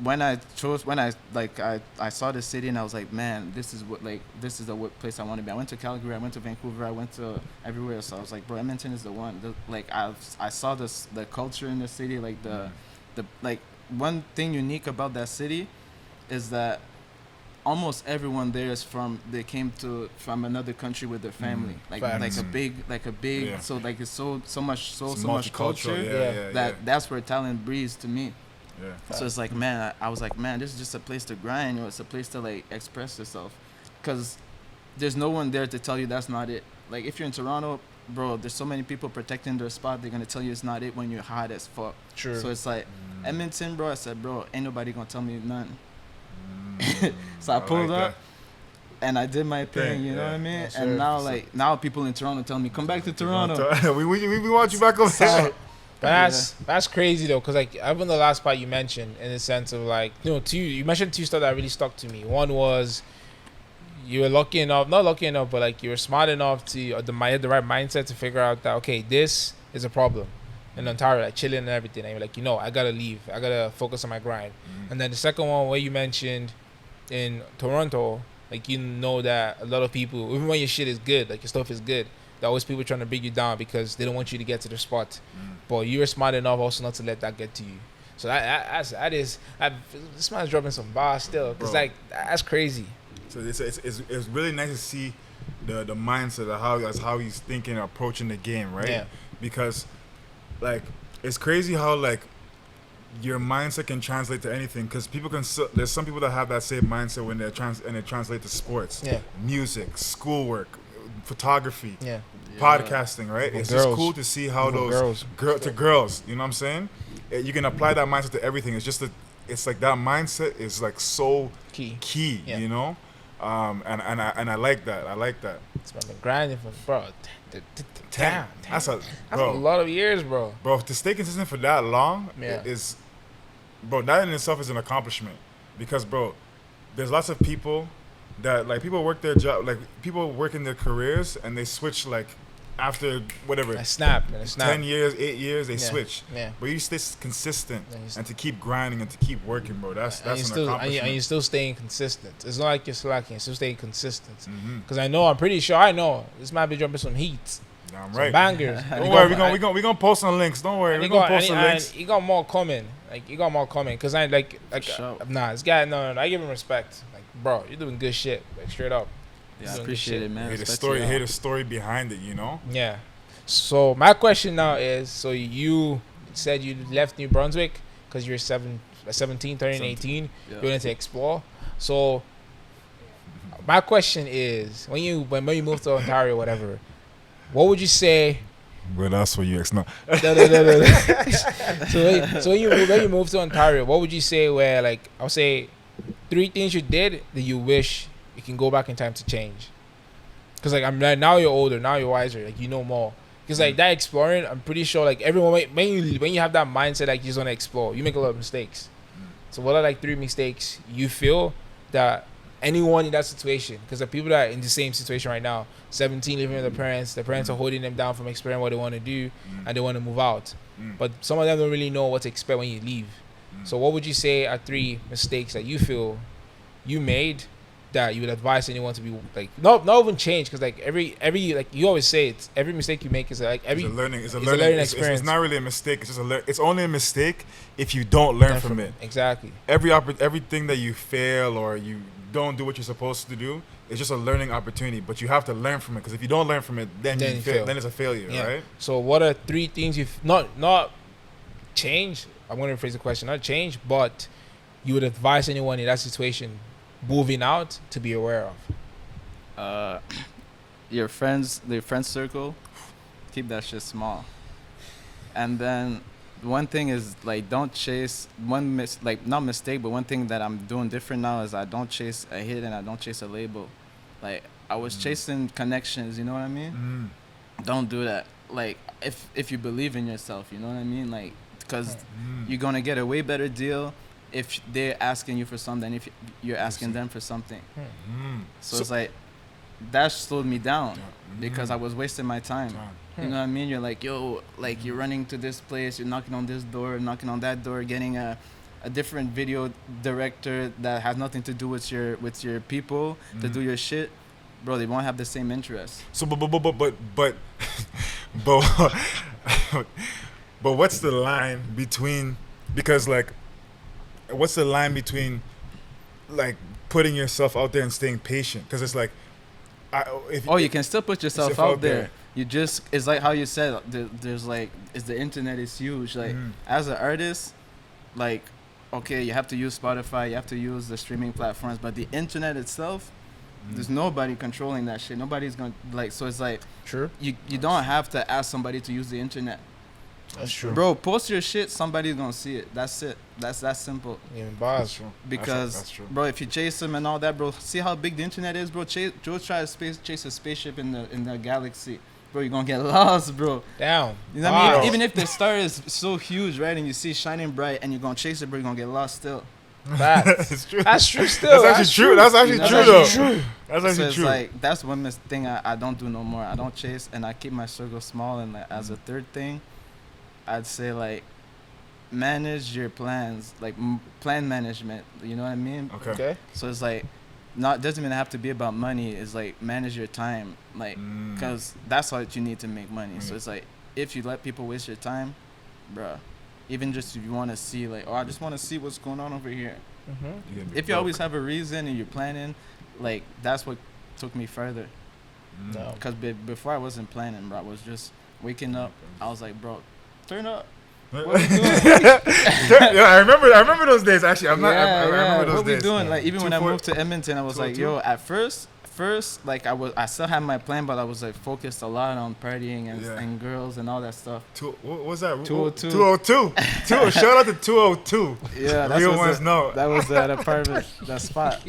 when I saw the city and I was like, man, this is the place I want to be. I went to Calgary, I went to Vancouver, I went to everywhere. So I was like, bro, Edmonton is the one. I saw the culture in the city, like the like one thing unique about that city is that almost everyone there is they came from another country with their family. Like a big Yeah. so like it's so much It's much culture Yeah. that's where talent breathes to me. Yeah. So it's like, man, I was like, man, this is just a place to grind, it's a place to like express yourself, because there's no one there to tell you that's not it. Like if you're in Toronto, bro, there's so many people protecting their spot, they're gonna tell you it's not it when you're hot as fuck. True. So it's like Edmonton, bro, I said, bro, ain't nobody gonna tell me nothing. So I pulled like up and I did my thing, you know what I mean? Yes, and sir. now people in Toronto tell me, come back to Toronto. we want you back over there. But that's crazy though, because like even the last part you mentioned, in the sense of like, you mentioned two stuff that really stuck to me. One was you were not lucky enough, but like you were smart enough to had the right mindset to figure out that, okay, this is a problem in Ontario, like chilling and everything, and you're like, I gotta leave, I gotta focus on my grind. And then the second one where you mentioned in Toronto, like that a lot of people, even when your shit is good, like your stuff is good, there are always people trying to bring you down because they don't want you to get to the spot. But you were smart enough also not to let that get to you. So this man's dropping some bars still, because like that's crazy. So it's really nice to see the mindset of how he's thinking, approaching the game, right? Yeah. Because like it's crazy how like your mindset can translate to anything, because there's some people that have that same mindset when it translates to sports, music, schoolwork, photography, podcasting, right? It's girls. just cool to see how those girls, you know what I'm saying? You can apply that mindset to everything. It's just it's like that mindset is like so key, you know? And I like that. It's been grinding for, bro. Damn. That's a lot of years, bro. Bro, to stay consistent for that long is, bro, that in itself is an accomplishment. Because, bro, there's lots of people that, like, people work their job, like, people work in their careers and they switch, like, after whatever. A snap. 10 years, 8 years, they switch. Yeah. But you stay consistent and to keep grinding and to keep working, bro. That's an accomplishment. And you're still staying consistent. It's not like you're slacking. You're still staying consistent. Because I'm pretty sure this might be jumping some heat. Damn some right. Bangers. Don't worry, we're gonna post some links. Don't worry, we're gonna post some links. You got more coming. Because I like this guy. No, I give him respect. Like, bro, you're doing good shit. Like, straight up. Yeah, I appreciate it, man. Hear the story behind it, you know? Yeah. So my question now is, so you said you left New Brunswick because you're 17, turning 18. Yeah. You wanted to explore. So my question is, when you moved to Ontario, whatever, what would you say? Well, that's what you no. No. So when you moved to Ontario, what would you say were, like, I'll say 3 things you did that you wish you can go back in time to change? Because like now you're older, now you're wiser, like you know more. Because like that exploring, I'm pretty sure like everyone when you have that mindset like you just want to explore, you make a lot of mistakes. So what are like 3 mistakes you feel that anyone in that situation, because the people that are in the same situation right now, 17, living with their parents are holding them down from exploring what they want to do and they want to move out. But some of them don't really know what to expect when you leave. So what would you say are 3 mistakes that you feel you made that you would advise anyone to be like, not even change, because like every like you always say, it's every mistake you make is like it's a learning experience. It's not really a mistake. It's just it's only a mistake if you don't learn from it. Exactly. Everything that you fail or you don't do what you're supposed to do, it's just a learning opportunity. But you have to learn from it, because if you don't learn from it, then you fail. Then it's a failure, right? So what are 3 things you've not change? I'm going to rephrase the question. Not change, but you would advise anyone in that situation moving out to be aware of? Their friend circle, keep that shit small. And then one thing is like, don't chase not mistake, but one thing that I'm doing different now is I don't chase a hit and I don't chase a label. Like I was chasing connections, you know what I mean? Don't do that. Like if you believe in yourself, you know what I mean? Like, because you're gonna get a way better deal if they're asking you for something, if you're asking them for something. So it's like that slowed me down because I was wasting my time. You know what I mean? You're like, yo, like you're running to this place, you're knocking on this door, knocking on that door, getting a different video director that has nothing to do with your people to do your shit. Bro, they won't have the same interest. So but but what's the line between, because like what's the line between like putting yourself out there and staying patient? Because it's like you can still put yourself out there. You just, it's like how you said, there's like, the internet is huge. Like as an artist, like, okay, you have to use Spotify, you have to use the streaming platforms, but the internet itself, there's nobody controlling that shit. Nobody's gonna, like, so it's like, True. You don't have to ask somebody to use the internet. That's true. Bro, post your shit, somebody's gonna see it. That's it. That's that simple. Even bars. That's true. Because, That's true. bro, if you chase them and all that, bro, see how big the internet is, bro. Joe try to chase a spaceship in the galaxy. Bro, you're gonna get lost, bro. Down. You know what I mean? Even if the star is so huge, right, and you see it shining bright and you're gonna chase it, bro, you're gonna get lost still. That's true. That's true still. That's actually true. That's actually That's true, actually though. That's So actually it's true. like, that's one thing I don't do no more. I don't chase, and I keep my circle small. And like, as a third thing, I'd say like manage your plans, like plan management. You know what I mean? Okay. So it's like, doesn't even have to be about money. It's like manage your time, like, because that's what you need to make money. So it's like, if you let people waste your time, bruh, even just if you want to see, like, I just want to see what's going on over here. If you always have a reason and you're planning, like, that's what took me further. No. Because before I wasn't planning, bro. I was just waking up. I was like, bro, turn up. What we doing? Yeah, I remember those days. Actually, I remember those what days. we doing? Like, even when I 2-4 moved to Edmonton, I was like, 202? yo, at first, like I still had my plan, but I was like focused a lot on partying and girls and all that stuff. What was that? 202. 202. Shout out to 202. Yeah, that's Real ones know. That was the apartment, that spot.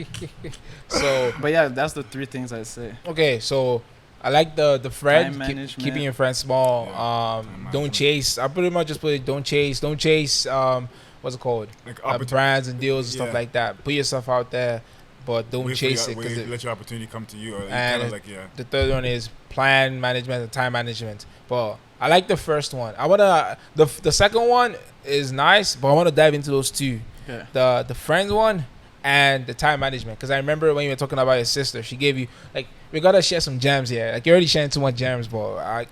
So, But yeah, that's the three things I say. okay, so I like the friend, Time management. keeping your friends small. Don't chase. I pretty much just put it, don't chase. What's it called? Like Brands and deals and stuff Yeah. like that. Put yourself out there, but don't chase it. Let your opportunity come to you. Or you And kinda like, yeah. the third one is plan management and time management. But I like the first one. I wanna the second one is nice, but I wanna dive into those two. Yeah. The friends one and the time management, because I remember when you were talking about your sister, she gave you, like, we gotta share some gems here. Like, you're already sharing too much gems, but I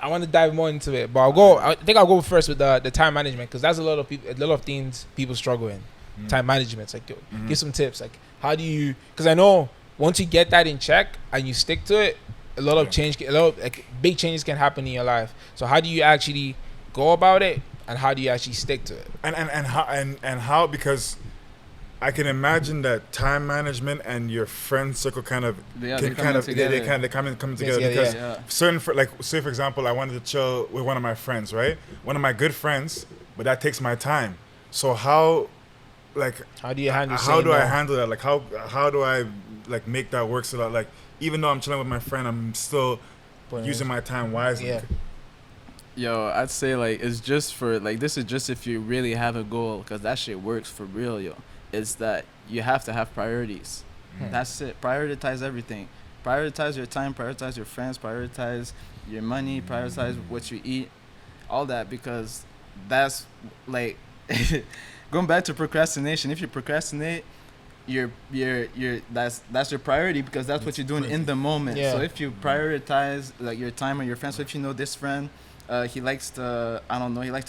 want to dive more into it. But I think I'll go first with the time management, because that's a lot of things people struggle in. Time management. It's like, yo, give some tips. Like, how do you? Because I know once you get that in check and you stick to it, a lot of like big changes can happen in your life. So how do you actually go about it? And how do you actually stick to it? And how, because I can imagine that time management and your friend circle kind of They come together because Yeah. certain like, say for example, I wanted to chill with one of my friends, right? One of my good friends, but that takes my time. So how do you handle? I handle that? Like how do I like make that work so that, like, even though I'm chilling with my friend, I'm still using my time wisely? Yeah. Yo, I'd say like it's just for like, this is just if you really have a goal, because that shit works for real, yo. It's that you have to have priorities. That's it. Prioritize everything. Prioritize your time. Prioritize your friends. Prioritize your money. Prioritize what you eat. All that, because that's like going back to procrastination. If you procrastinate, that's your priority, because that's what you're doing in the moment. Yeah. So if you prioritize like your time or your friends, so if you know this friend, he likes to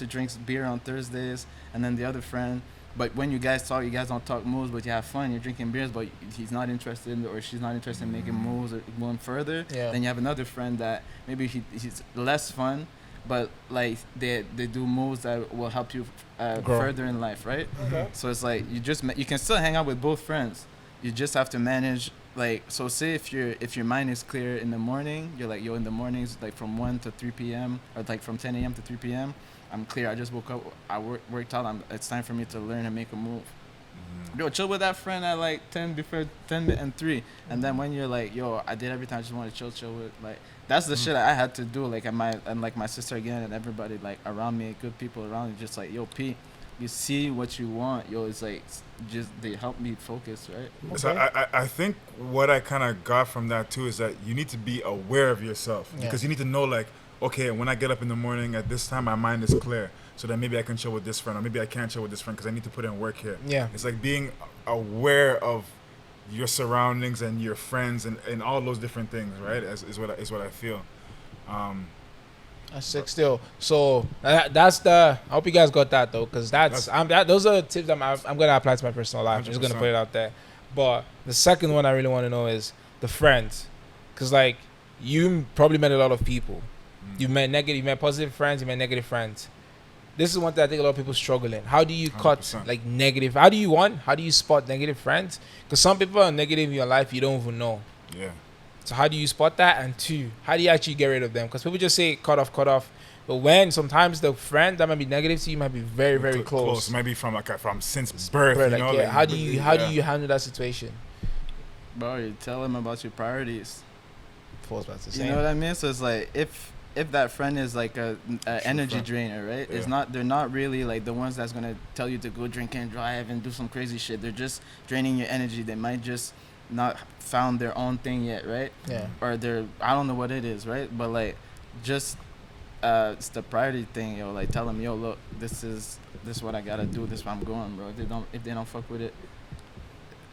drink beer on Thursdays, and then the other friend, but when you guys talk, you guys don't talk moves, but you have fun, you're drinking beers, but he's not interested in, or she's not interested in making moves or going further. Yeah. Then you have another friend that maybe he's less fun, but like they do moves that will help you further in life, right? Okay. So it's like you can still hang out with both friends. You just have to manage, like, so say if your mind is clear in the morning, you're like, yo, in the mornings, like from 1 to 3 p.m. or like from 10 a.m. to 3 p.m. I'm clear. I just woke up. I worked out. It's time for me to learn and make a move. Yo, chill with that friend at like 10 before 10 and 3, and then when you're like, yo, I did everything. I just want to chill with, like, that's the shit I had to do. Like, and like my sister again, and everybody like around me, good people around me, just like, yo, Pete, you see what you want, yo, it's like just they help me focus, right? Okay. So I think what I kind of got from that too is that you need to be aware of yourself because you need to know like, okay, when I get up in the morning at this time, my mind is clear. So then maybe I can chill with this friend, or maybe I can't chill with this friend because I need to put in work here. Yeah. It's like being aware of your surroundings and your friends and all those different things, right? Is what I feel. That's sick still. So that's the. I hope you guys got that though, because those are the tips I'm gonna apply to my personal life. I'm just gonna 100%. put it out there. But the second one I really want to know is the friends, because like you probably met a lot of people. You met positive friends, you met negative friends. This is one thing I think a lot of people struggle in. How do you cut 100%. like negative? How do you spot negative friends? Because some people are negative in your life you don't even know. Yeah. So how do you spot that? And two, how do you actually get rid of them? Because people just say cut off. But when sometimes the friend that might be negative to you might be very, very close. It might be from since birth. Bro, You know? like, how do you handle that situation? Bro, you tell them about your priorities. Falls back to the You same. know what I mean? So it's like if that friend is like a energy friend. drainer, right? Yeah. It's not. They're not really like the ones that's gonna tell you to go drink and drive and do some crazy shit. They're just draining your energy. They might just not found their own thing yet, right? Yeah. Or they're, I don't know what it is, right? But like just it's the priority thing, yo. Like tell them, yo, look, this is what I gotta do. This is where I'm going, bro. If they don't fuck with it,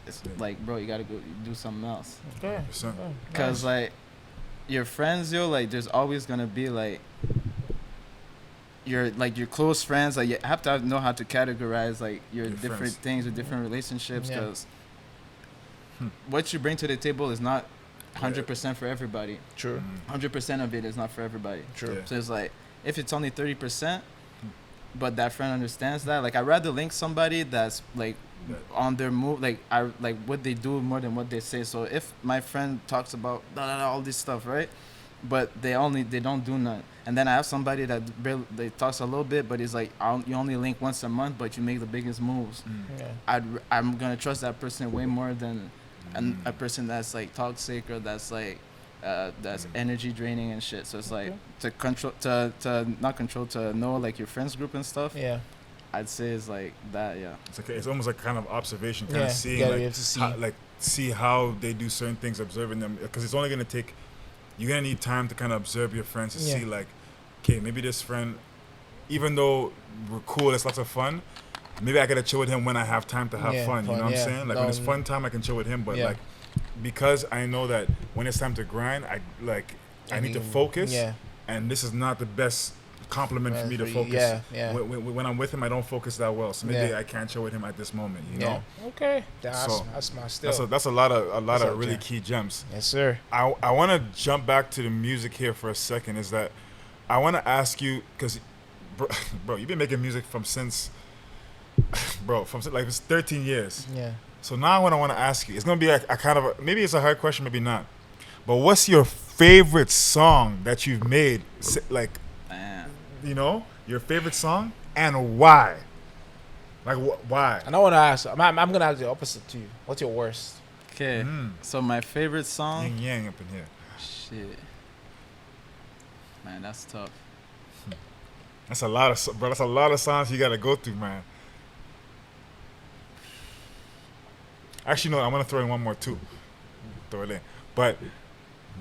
it's like, bro, you gotta go do something else. Okay. 100%. Cause like your friends, yo, like there's always gonna be like your close friends. Like you have to know how to categorize like your different friends. things, your different relationships. Yeah. Cause what you bring to the table is not 100% for everybody. True. 100% of it is not for everybody. True. Yeah. So it's like if it's only 30%, but that friend understands that. Like I'd rather link somebody that's like on their move, like I like what they do more than what they say. So if my friend talks about all this stuff, right, but they don't do none, and then I have somebody that barely, they talks a little bit, but it's like you only link once a month, but you make the biggest moves. Yeah. I'm gonna trust that person way more than a person that's like toxic or that's like that's energy draining and shit. So it's like to know like your friends group and stuff. Yeah. I'd say it's like that. Yeah. It's okay. It's almost like kind of observation, kind Yeah, of seeing you like, have to see. see how they do certain things, observing them, because it's only gonna take. You're gonna need time to kind of observe your friends to see like, okay, maybe this friend, even though we're cool, it's lots of fun. Maybe I gotta chill with him when I have time to have fun. You know what I'm saying? Like when it's fun time, I can chill with him. But like, because I know that when it's time to grind, I need to focus. Yeah. And this is not the best compliment for me to focus. Yeah. When I'm with him, I don't focus that well. So maybe I can't chill with him at this moment. You know. Okay. That's my still. That's a lot of really key gems. Yes, sir. I want to jump back to the music here for a second. Is that I want to ask you because, bro, you've been making music since like it's 13 years. Yeah. So now what I want to ask you, it's gonna be a kind of maybe it's a hard question, maybe not. But what's your favorite song that you've made? Like, you know, your favorite song and why? Like why? And I want to ask. I'm gonna ask the opposite too. What's your worst? Okay. So my favorite song. Yin yang up in here. Shit. Man, that's tough. That's a lot of bro. That's a lot of songs you gotta go through, man. Actually, no. I'm gonna throw in one more too. Throw it in. But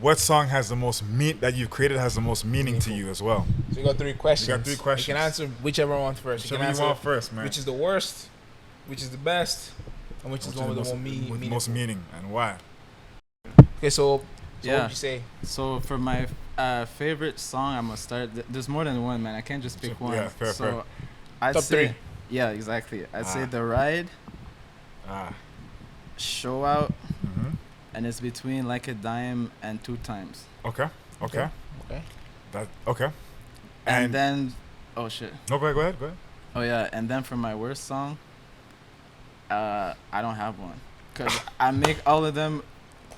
what song has the most that you've created has the most meaning to you as well? So you got 3 questions. You got 3 questions. You can answer whichever one first. Whichever you want first, man. Which is the worst, which is the best, and which is the one with the most meaning and why? Okay, so what Yeah. would you say? So for my favorite song, I'm gonna start. There's more than one, man. I can't just pick one. Yeah, fair. So I'd Top say, 3. Yeah, exactly. I'd say The Ride, Show Out, and it's between Like a Dime and 2 Times. Okay. Okay. That okay. And then, oh shit. No, go ahead. Oh yeah, and then for my worst song, I don't have one, cause I make all of them.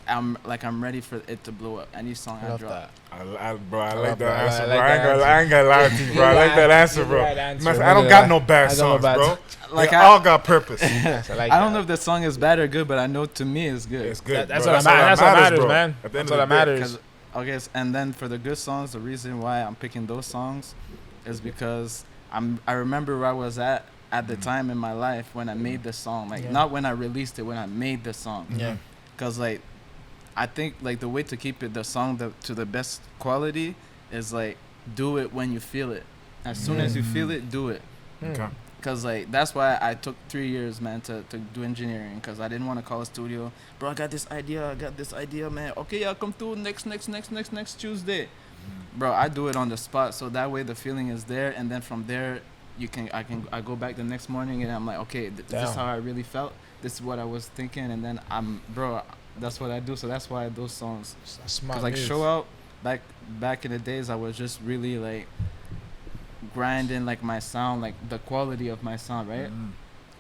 I'm ready for it to blow up. Any song I drop. That. I like that I answer, like bro. that I ain't gonna lie to you, bro. I like that answer, bro. Right answer. I don't got no bad I got no songs, bad bro. Like They all got purpose. Yes, I like I don't that. know if the song is bad or good, but I know to me it's good. It's good. That's bro. what matters, bro. man. At the end That's of what the day. matters. Okay, and then for the good songs, the reason why I'm picking those songs is because I remember where I was at at the time in my life when I made the song. Like not when I released it, when I made the song. Yeah. Cause like I think like the way to keep it the song to the best quality is like do it when you feel it. As soon as you feel it, do it. Okay. Cause like that's why I took 3 years, man, to do engineering. Cause I didn't want to call a studio, bro. I got this idea, man. Okay, yeah, come through next Tuesday, bro. I do it on the spot, so that way the feeling is there, and then from there, I go back the next morning and I'm like, okay, this is how I really felt. This is what I was thinking, and then that's what I do. So that's why those songs, cause like Show Out, back in the days, I was just really like grinding like my sound, like the quality of my sound, right?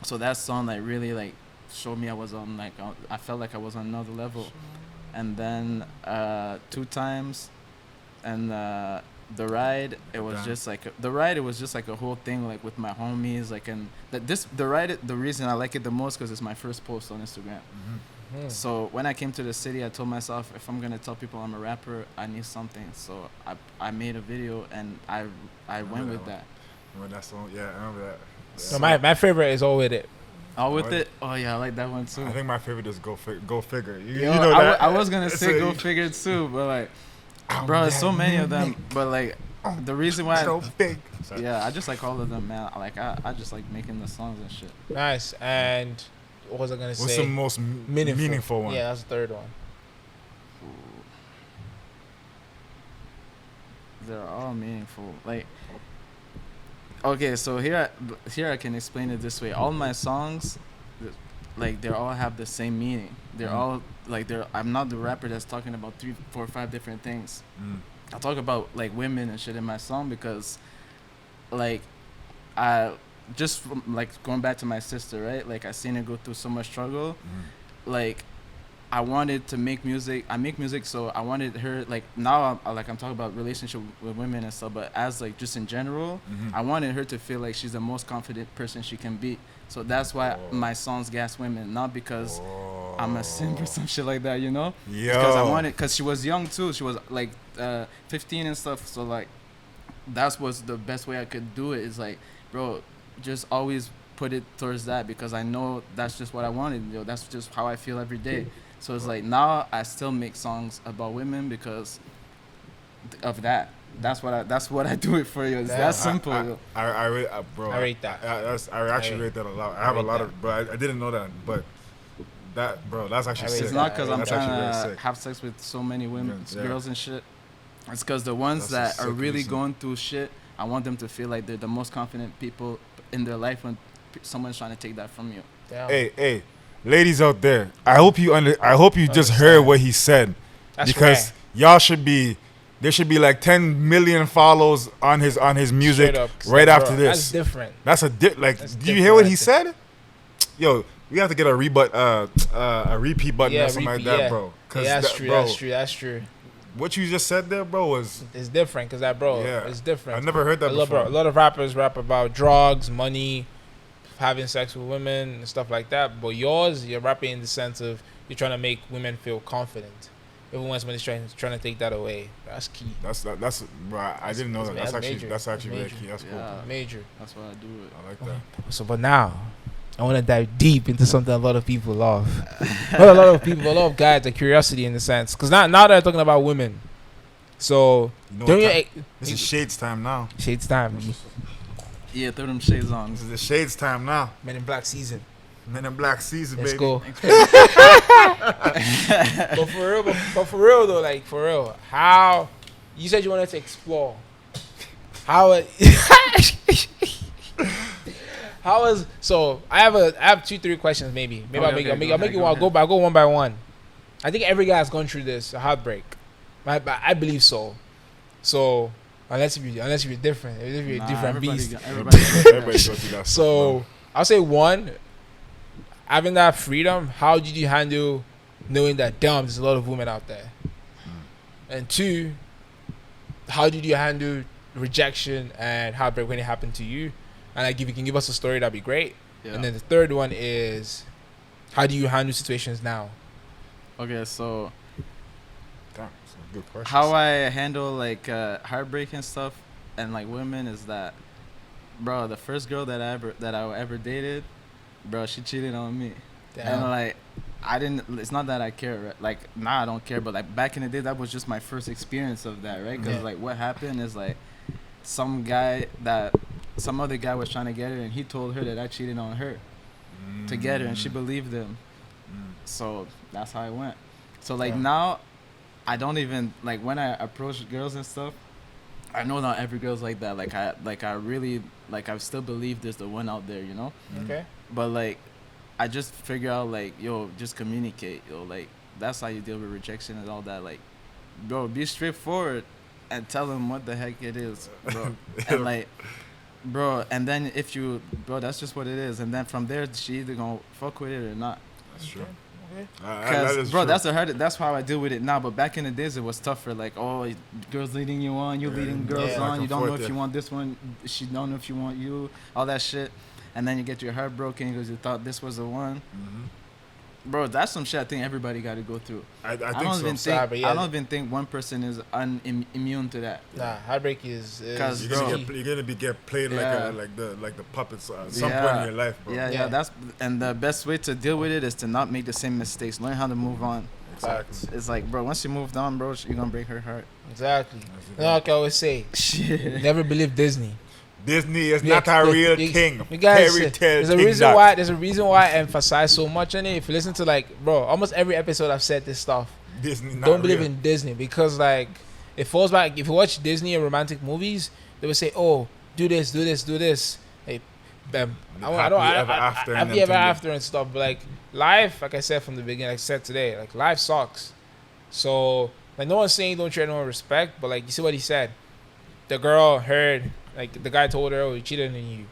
So that song like really like showed me I was on like I felt like I was on another level. And then 2 times, and the ride, it was just like a whole thing like with my homies, like, and the ride, the reason I like it the most because it's my first post on Instagram. So when I came to the city, I told myself, if I'm gonna tell people I'm a rapper, I need something. So I made a video and I went with that. Remember that song? Yeah, I remember that. Yeah. So my favorite is All With It. All With It? Oh yeah, I like that one too. I think my favorite is Go Figure. You Yo, know that? I was gonna say Go Figure too, but like, bro, there's so many of them. But like, the reason why, so big. Yeah, I just like all of them, man. I just like making the songs and shit. Nice. And what was I gonna say? What's the most meaningful one? Yeah, that's the third one. They're all meaningful. Like, okay, so here I can explain it this way. All my songs, like, they all have the same meaning. They're all like I'm not the rapper that's talking about 3, 4, 5 different things. I talk about like women and shit in my song because, like, I just from, like, going back to my sister, right? Like, I seen her go through so much struggle. Like, I wanted to make music. I make music, so I wanted her, like, now I'm talking about relationship with women and stuff, but as like just in general, I wanted her to feel like she's the most confident person she can be. So that's why my songs gas women, not because I'm a simp or some shit like that, you know? Yeah. Because she was young too. She was like 15 and stuff. So like, that's what's the best way I could do it is like, bro, just always put it towards that because I know that's just what I wanted. You know, that's just how I feel every day. So it's like now I still make songs about women because of that. That's what I do it for you. It's that simple. Bro, I rate that. I actually rate that a lot. I have a lot of, bro. I didn't know that, but that, bro, that's actually sick. It's not because I'm That's trying actually to sick. have sex with so many women, Yeah. girls and shit. It's because the ones That's that a are sick really reason. going through shit, I want them to feel like they're the most confident people in their life when someone's trying to take that from you. Damn. Hey, ladies out there, I hope you just heard what he said. That's because rare. y'all should be, there should be like 10 million follows on his music Straight up. right Bro, after this. That's different. That's like, That's do you hear what he different. said? Yo, we have to get a repeat button or something like that, bro. Yeah, that's true. Bro, That's true. what you just said there, bro, was It's different because it's different. I've never heard that before. A lot of rappers rap about drugs, money, having sex with women and stuff like that. But you're rapping in the sense of you're trying to make women feel confident. Even when somebody's trying to take that away, that's key. That's bro. I didn't know that. That's actually very major. key. That's cool. Yeah. Major. That's why I do it. I like that. So, but now, I want to dive deep into something a lot of people love. Not a lot of people, a lot of guys, the curiosity in the sense. Because now they're talking about women. So, You know don't what you... time? This is Shades time now. Shades time. Yeah, throw them shades on. This is the Shades time now. Men in Black season. Men in Black season, Let's baby. go. But for real though, like for real, how you said you wanted to explore? How how is so? I have 2-3 questions maybe. Maybe Okay, I'll make you. I'll go one by one. I think every guy has gone through this, a heartbreak. I believe so. So unless you're different, if you're a different beast. Everybody go through that. So I'll say one, having that freedom, how did you handle knowing that damn there's a lot of women out there? And 2, how did you handle rejection and heartbreak when it happened to you? And like if you can give us a story, that'd be great. Yeah. And then the third one is how do you handle situations now? Okay, so Damn, some good questions. how I handle like heartbreak and stuff and like women is that bro, the first girl that I ever dated, bro, she cheated on me. Damn. And like, I didn't. It's not that I care. Right? Like now I don't care. But like back in the day, that was just my first experience of that, right? Because like what happened is like some other guy was trying to get her, and he told her that I cheated on her to get her, and she believed him. So that's how it went. So like now, I don't even like when I approach girls and stuff. I know not every girl's like that. I really I still believe there's the one out there, you know. Okay. But like, I just figure out like, yo, just communicate, yo. Like that's how you deal with rejection and all that. Like, bro, be straightforward and tell them what the heck it is, bro. And like, bro, and then that's just what it is. And then from there, she either gonna fuck with it or not. That's true. Because bro, that's how I deal with it now. But back in the days, it was tougher. Like, oh, girls leading you on, you leading girls on. You don't know if you want this one. She don't know if you want you. All that shit, and then you get your heart broken because you thought this was the one. Bro, that's some shit I think everybody got to go through. I don't even think one person is immune to that. Nah, heartbreak is because you're gonna get played like the puppets at some point in your life, bro. Yeah. And the best way to deal with it is to not make the same mistakes. Learn how to move on. Exactly. It's like, bro, once you moved on, bro, you're gonna break her heart. Exactly. You know, like I always say, never believe Disney. Disney is not a real thing. Fairy tale. There's a reason why I emphasize so much on it. If you listen to like, bro, almost every episode I've said this stuff. Disney, don't believe in Disney because like it falls back. If you watch Disney or romantic movies, they will say, "Oh, do this." Hey, happy ever after and stuff. But like life, like I said from the beginning, like I said today, like life sucks. So like no one's saying don't treat anyone with respect, but like you see what he said. The girl heard. Like the guy told her, "Oh, he cheated on you,"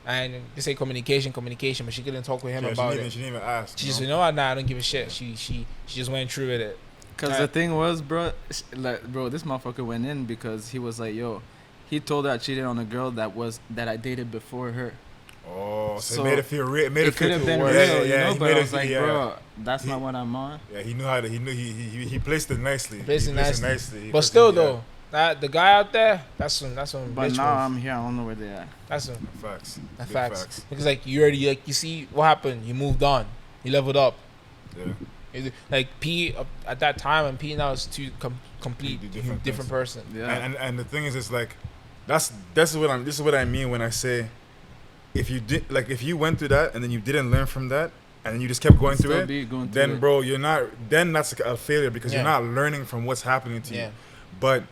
and they say communication, but she couldn't talk with him about it. She didn't even ask. She just, you know what? Nah, I don't give a shit. She just went through with it. Cause the thing was, bro, this motherfucker went in because he was like, "Yo," he told her I cheated on a girl that I dated before her. Oh, so it made it feel real. It could have been real, you know. But I was like, bro, that's not what I'm on. Yeah, he knew how to. He placed it nicely. He placed it nicely. But still, though. The guy out there, that's some. But now I'm here. I don't know where they are. That's some facts. Facts. Because like you already you see what happened. You moved on. You leveled up. Yeah. Like P at that time and P now is two completely different person. Yeah. And the thing is, it's like this is what I mean when I say if you went through that and then you didn't learn from that and then you just kept going through it, then bro, you're not. Then that's a failure because you're not learning from what's happening to you. But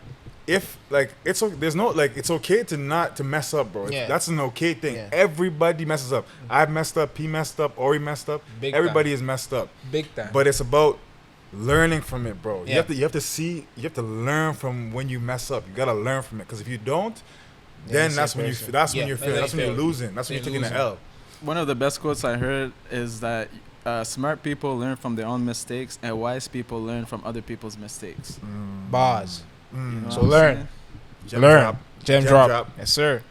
if like it's okay to mess up, bro. That's an okay thing. Everybody messes up. I've messed up. P messed up. Ori messed up. Everybody is messed up. Big time. But it's about learning from it, bro. You have to learn from when you mess up. You gotta learn from it because if you don't, then that's when you're failing. That's when you're losing. That's when you're taking the L. One of the best quotes I heard is that smart people learn from their own mistakes and wise people learn from other people's mistakes. Bars. You know so learn. Gem drop. Yes, sir.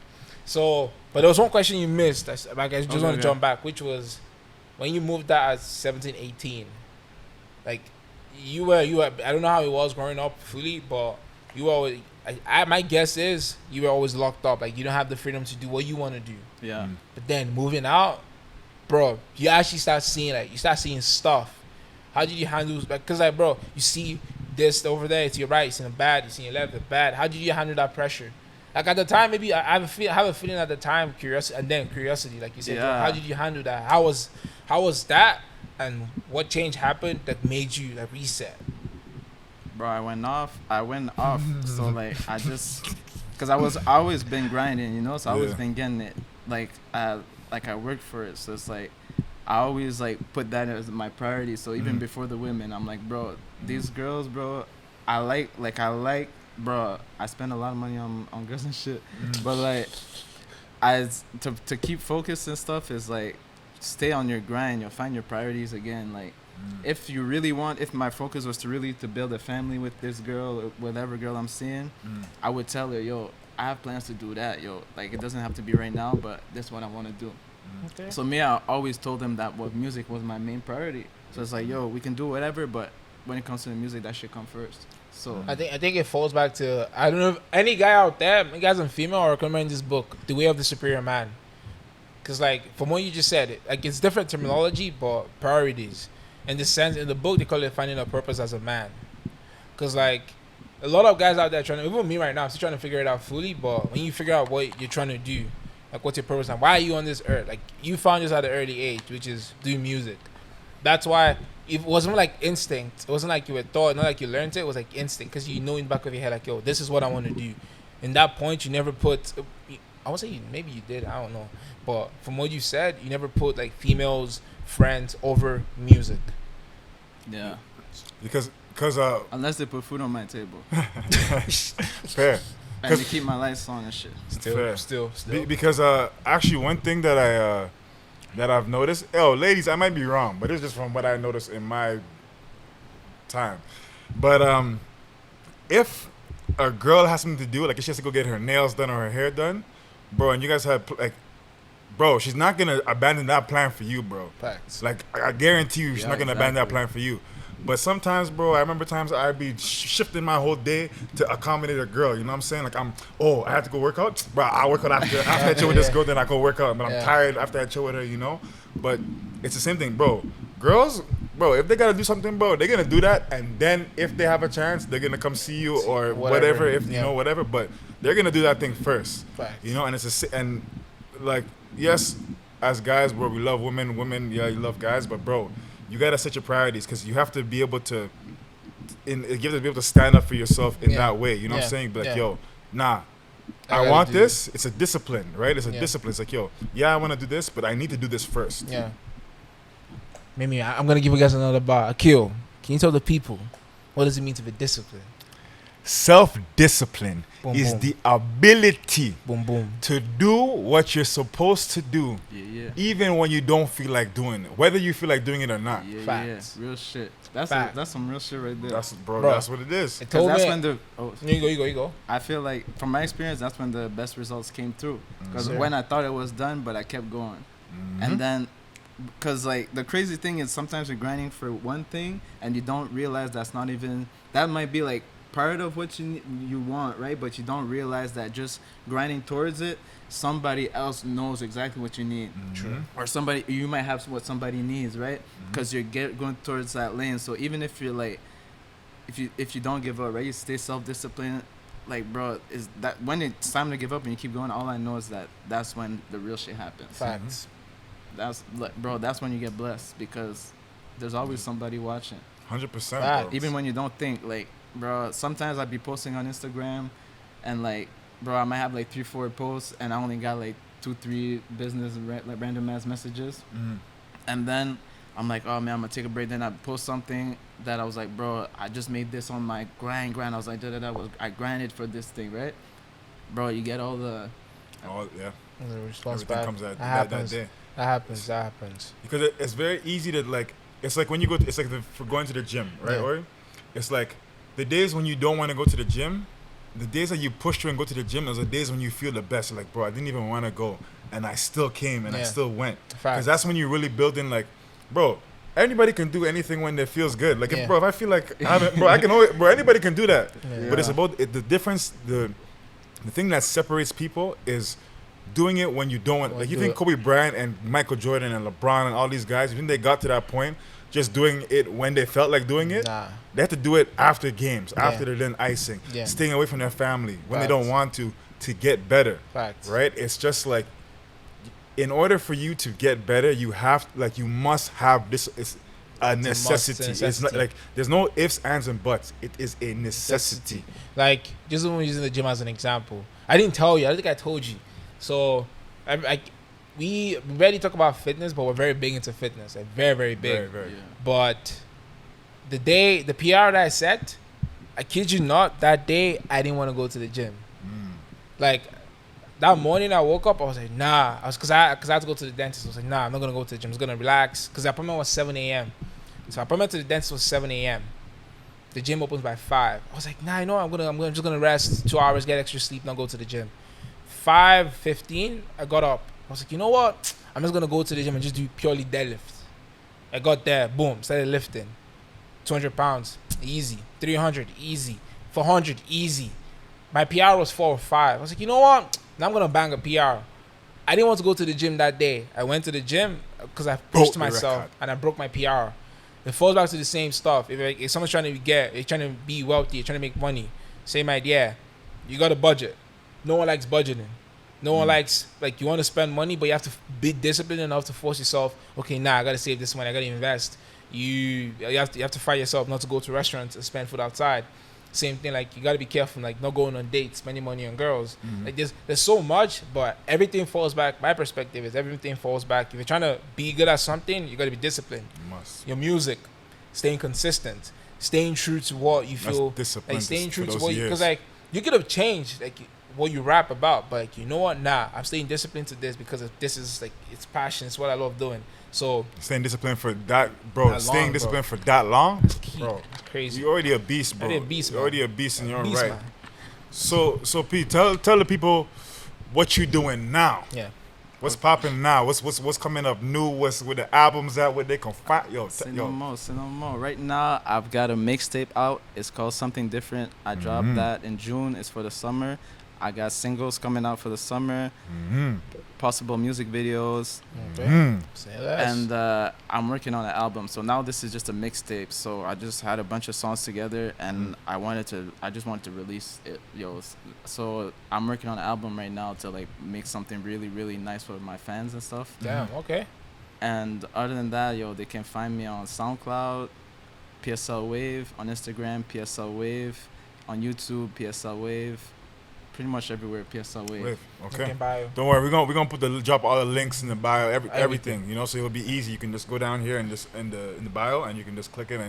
So, but there was one question you missed. I just want to jump back, which was when you moved out at 17, 18. Like, you were. I don't know how it was growing up fully, but you were always. My guess is you were always locked up. Like, you don't have the freedom to do what you want to do. Yeah. But then moving out, bro, you actually start seeing stuff. How did you handle? Because like, bro, you see this over there to your right, you see the bad, you see your left, the bad. How did you handle that pressure? Like at the time, maybe I have a feeling at the time, curiosity, like you said. Yeah. How did you handle that? How was that? And what change happened that made you like reset? Bro, I went off. So like I just, cause I always been grinding, you know. So I always been getting it. Like I worked for it. So it's like I always like put that as my priority. So even before the women, I'm like, bro, these girls, bro, I like, bro, I spend a lot of money on girls and shit. But like, to keep focused and stuff is like, stay on your grind. You'll find your priorities again. Like, if my focus was to build a family with this girl or whatever girl I'm seeing, I would tell her, yo, I have plans to do that, yo. Like, it doesn't have to be right now, but this is what I want to do. So me, I always told them that music was my main priority. So it's like, yo, we can do whatever, but when it comes to the music, that should come first. So I think it falls back to, I don't know if any guy out there, any guys and female, or recommend this book, The Way of the Superior Man. Because like from what you just said, like it's different terminology, but priorities. In the sense, in the book, they call it finding a purpose as a man. Because like a lot of guys out there trying to, even me right now, I'm still trying to figure it out fully. But when you figure out what you're trying to do, like what's your purpose and why are you on this earth, like you found this at an early age, which is do music. That's why it wasn't like instinct. It wasn't like you were taught, not like you learned it. It was like instinct, because you know in the back of your head, like, yo, this is what I want to do. In that point, you never put. I would say maybe you did. I don't know. But from what you said, you never put like females, friends over music. yeah, Because unless they put food on my table fair. and they keep my lights on and shit. Fair. Still. Because actually one thing that I've noticed, ladies, I might be wrong, but it's just from what I noticed in my time. But if a girl has something to do, like if she has to go get her nails done or her hair done, bro, and you guys have like, bro, she's not gonna abandon that plan for you, bro. Facts. Like I guarantee you, she's Yeah, not gonna abandon that exactly. plan for you. But sometimes, bro, I remember times I'd be shifting my whole day to accommodate a girl. You know what I'm saying? Like I have to go work out. Bro, I work out after I chill with this girl, then I go work out. But I'm tired after I chill with her, you know? But it's the same thing, bro. Girls, bro, if they gotta do something, bro, they're gonna do that. And then if they have a chance, they're gonna come see you or whatever. If you know, whatever. But they're gonna do that thing first. Facts. You know, and and like, yes, as guys, bro, we love women, yeah, you love guys, but bro, you gotta set your priorities, because you have to be able to, you have to be able to stand up for yourself in that way. You know what I'm saying? Be like, yo, nah, I want this. It's a discipline, right? It's a discipline. It's like, yo, yeah, I want to do this, but I need to do this first. Yeah. Maybe I'm gonna give you guys another bar. Akille, can you tell the people what does it mean to be disciplined? Self-discipline is boom. the ability Boom, boom. to do what you're supposed to do, Yeah. even when you don't feel like doing it, whether you feel like doing it or not. Yeah, Facts. Real shit. That's Facts. that's some real shit right there. That's Bro. that's what it is. It 'Cause told that's me. when the You go. I feel like from my experience, that's when the best results came through. Because Sure. when I thought it was done, but I kept going, and then, because like the crazy thing is sometimes you're grinding for one thing and you don't realize that's not even, that might be like part of what you want, right? But you don't realize that just grinding towards it, somebody else knows exactly what you need. True. Or somebody, you might have what somebody needs, right? Because you're going towards that lane. So even if you're like, if you don't give up, right, you stay self-disciplined, like, bro, is that when it's time to give up and you keep going, all I know is that that's when the real shit happens. Facts. That's like, bro, that's when you get blessed, because there's always somebody watching. 100%. Facts. Bro. Even when you don't think, like, bro, sometimes I'd be posting on Instagram and like, bro, I might have like 3-4 posts and I only got like 2-3 business like random ass messages. And then I'm like, oh man, I'm gonna take a break. Then I post something that I was like, bro, I just made this on my grind. I was like, I grinded for this thing, right? Bro, you get all the Yeah. The response Everything back. comes that happens. day. That happens. Because it's very easy to like. It's like when you go. It's like for going to the gym, right? Yeah. Or it's like the days when you don't want to go to the gym. The days that you push through and go to the gym, those are the days when you feel the best. You're like, bro, I didn't even want to go, and I still came and I still went. Because that's when you really build in, like, bro, anybody can do anything when it feels good. Like, if I feel like, I can always, bro, anybody can do that. Yeah. But it's about the difference. The thing that separates people is doing it when you don't want. Like, you think Kobe Bryant and Michael Jordan and LeBron and all these guys, you think they got to that point just doing it when they felt like doing it? Nah. They have to do it after games, after they're done icing, Yeah. staying away from their family when they Facts. don't want to get better. Facts. Right? It's just like, in order for you to get better, you must have this. It's a necessity. It's not like there's no ifs, ands, and buts. It is a necessity. Like, just when we're using the gym as an example, I didn't tell you. I don't think I told you. So, we rarely talk about fitness, but we're very big into fitness. Like, very, very big. Very, very. But the PR that I set, I kid you not, that day I didn't want to go to the gym. Like, that morning I woke up, I was like, nah. Cause I had to go to the dentist. I was like, nah, I'm not gonna go to the gym. I'm just gonna relax. Cause the appointment was 7 a.m. So appointment to the dentist was 7 a.m. The gym opens by 5. I was like, nah, you know what? I'm just gonna rest 2 hours, get extra sleep, not go to the gym. 5:15, I got up. I was like, you know what? I'm just gonna go to the gym and just do purely deadlift. I got there, boom, started lifting. 200 pounds, easy. 300, easy. 400, easy. My PR was 4 or 5. I was like, you know what? Now I'm gonna bang a PR. I didn't want to go to the gym that day. I went to the gym because I pushed myself and I broke my PR. It falls back to the same stuff. If someone's trying to be wealthy, you're trying to make money, same idea. You got a budget. No one likes budgeting. No one likes, like, you want to spend money, but you have to be disciplined enough to force yourself. Okay, I gotta save this money. I gotta invest. You have to fight yourself not to go to restaurants and spend food outside. Same thing, like, you gotta be careful, like, not going on dates, spending money on girls. Like, there's so much, but everything falls back. My perspective is everything falls back. If you're trying to be good at something, you gotta be disciplined. You must. Your music, staying consistent, staying true to what you feel. Like, staying true to what you, because, like, you could have changed, like, what you rap about, but, like, you know what? I'm staying disciplined to this because this is, like, it's passion. It's what I love doing. So staying disciplined for that, bro. Staying disciplined for that long, bro. Crazy. You're already a beast, bro. You're already a beast in your own right. Man. So Pete, tell the people what you doing now. Yeah. What's popping now? What's coming up new? What's with the albums out? Where they can find Say no more. Right now, I've got a mixtape out. It's called Something Different. I dropped that in June. It's for the summer. I got singles coming out for the summer, possible music videos, and I'm working on an album. So now this is just a mixtape. So I just had a bunch of songs together, and I just wanted to release it, So I'm working on an album right now to, like, make something really, really nice for my fans and stuff. Damn, okay. And other than that, they can find me on SoundCloud, PSL Wave, on Instagram, PSL Wave, on YouTube, PSL Wave. Pretty much everywhere, PSL Wave. Okay. Don't worry, we're gonna drop all the links in the bio, everything. So it'll be easy. You can just go down here and just in the bio, and you can just click it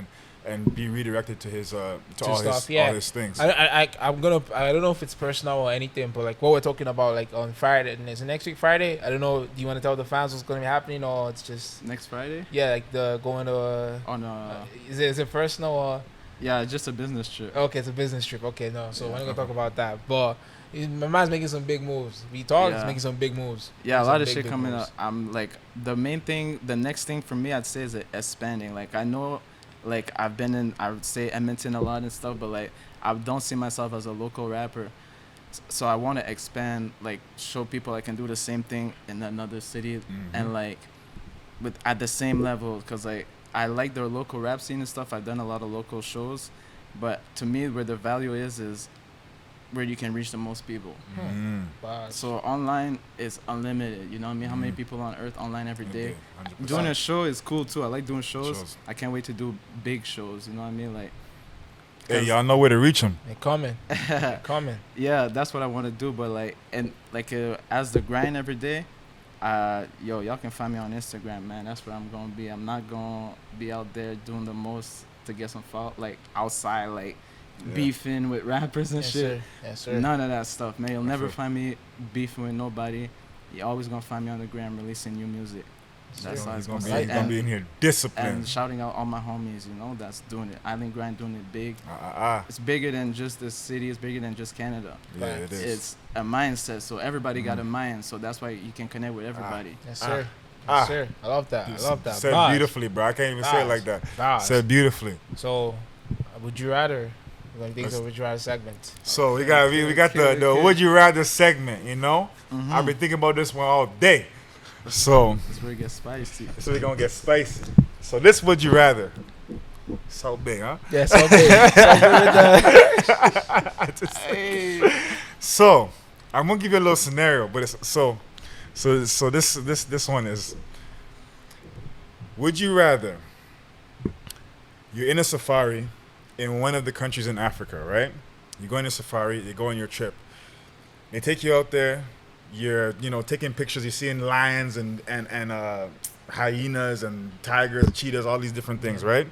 and be redirected to his all his things. I don't know if it's personal or anything, but, like, what we're talking about, like, on Friday, and is it next week Friday? I don't know. Do you want to tell the fans what's gonna be happening, or it's just next Friday? Yeah, like going to is it personal or? Yeah, just a business trip. Okay, it's a business trip. Okay, no, so we're not gonna talk about that, but. My man's making some big moves. He's making some big moves. Yeah, a lot of shit coming up. I'm like, the next thing for me, I'd say, is expanding. Like, I know, like, I've been in, I would say, Edmonton a lot and stuff, but, like, I don't see myself as a local rapper. So I want to expand, like, show people I can do the same thing in another city and, like, at the same level. Because, like, I like their local rap scene and stuff. I've done a lot of local shows. But to me, where the value is where you can reach the most people. So online is unlimited. You know what I mean? How many people on earth online every day? 100%. Doing a show is cool too. I like doing shows. I can't wait to do big shows. You know what I mean? Like, hey, y'all know where to reach them. They're coming. Yeah, that's what I want to do. But, like, and, like, as the grind every day, y'all can find me on Instagram, man. That's where I'm gonna be. I'm not gonna be out there doing the most to get some like, outside, like, beefing with rappers and shit. Yes, sir. None of that stuff, man. You'll never find me beefing with nobody. You're always gonna find me on the gram releasing new music. That's how it's gonna be. He's gonna be in here disciplined. And shouting out all my homies, that's doing it. Island Grind doing it big. It's bigger than just the city. It's bigger than just Canada. Yeah, it is. It's a mindset. So everybody got a mind. So that's why you can connect with everybody. Yes, sir. Yes, sir. I love that. Said beautifully, bro. I can't even say it like that. Said beautifully. So, would you rather? We're gonna think of Would You Rather segment. So we got the Would You Rather segment. I've been thinking about this one all day. So that's where it gets spicy. So we're gonna get spicy. So this Would You Rather. So big, huh? Yeah, so big. So I'm gonna give you a little scenario, but it's so this one is: would you rather you're in a safari in one of the countries in Africa, right? You go on a safari, you go on your trip. They take you out there, you're taking pictures, you're seeing lions and hyenas and tigers, cheetahs, all these different things, right?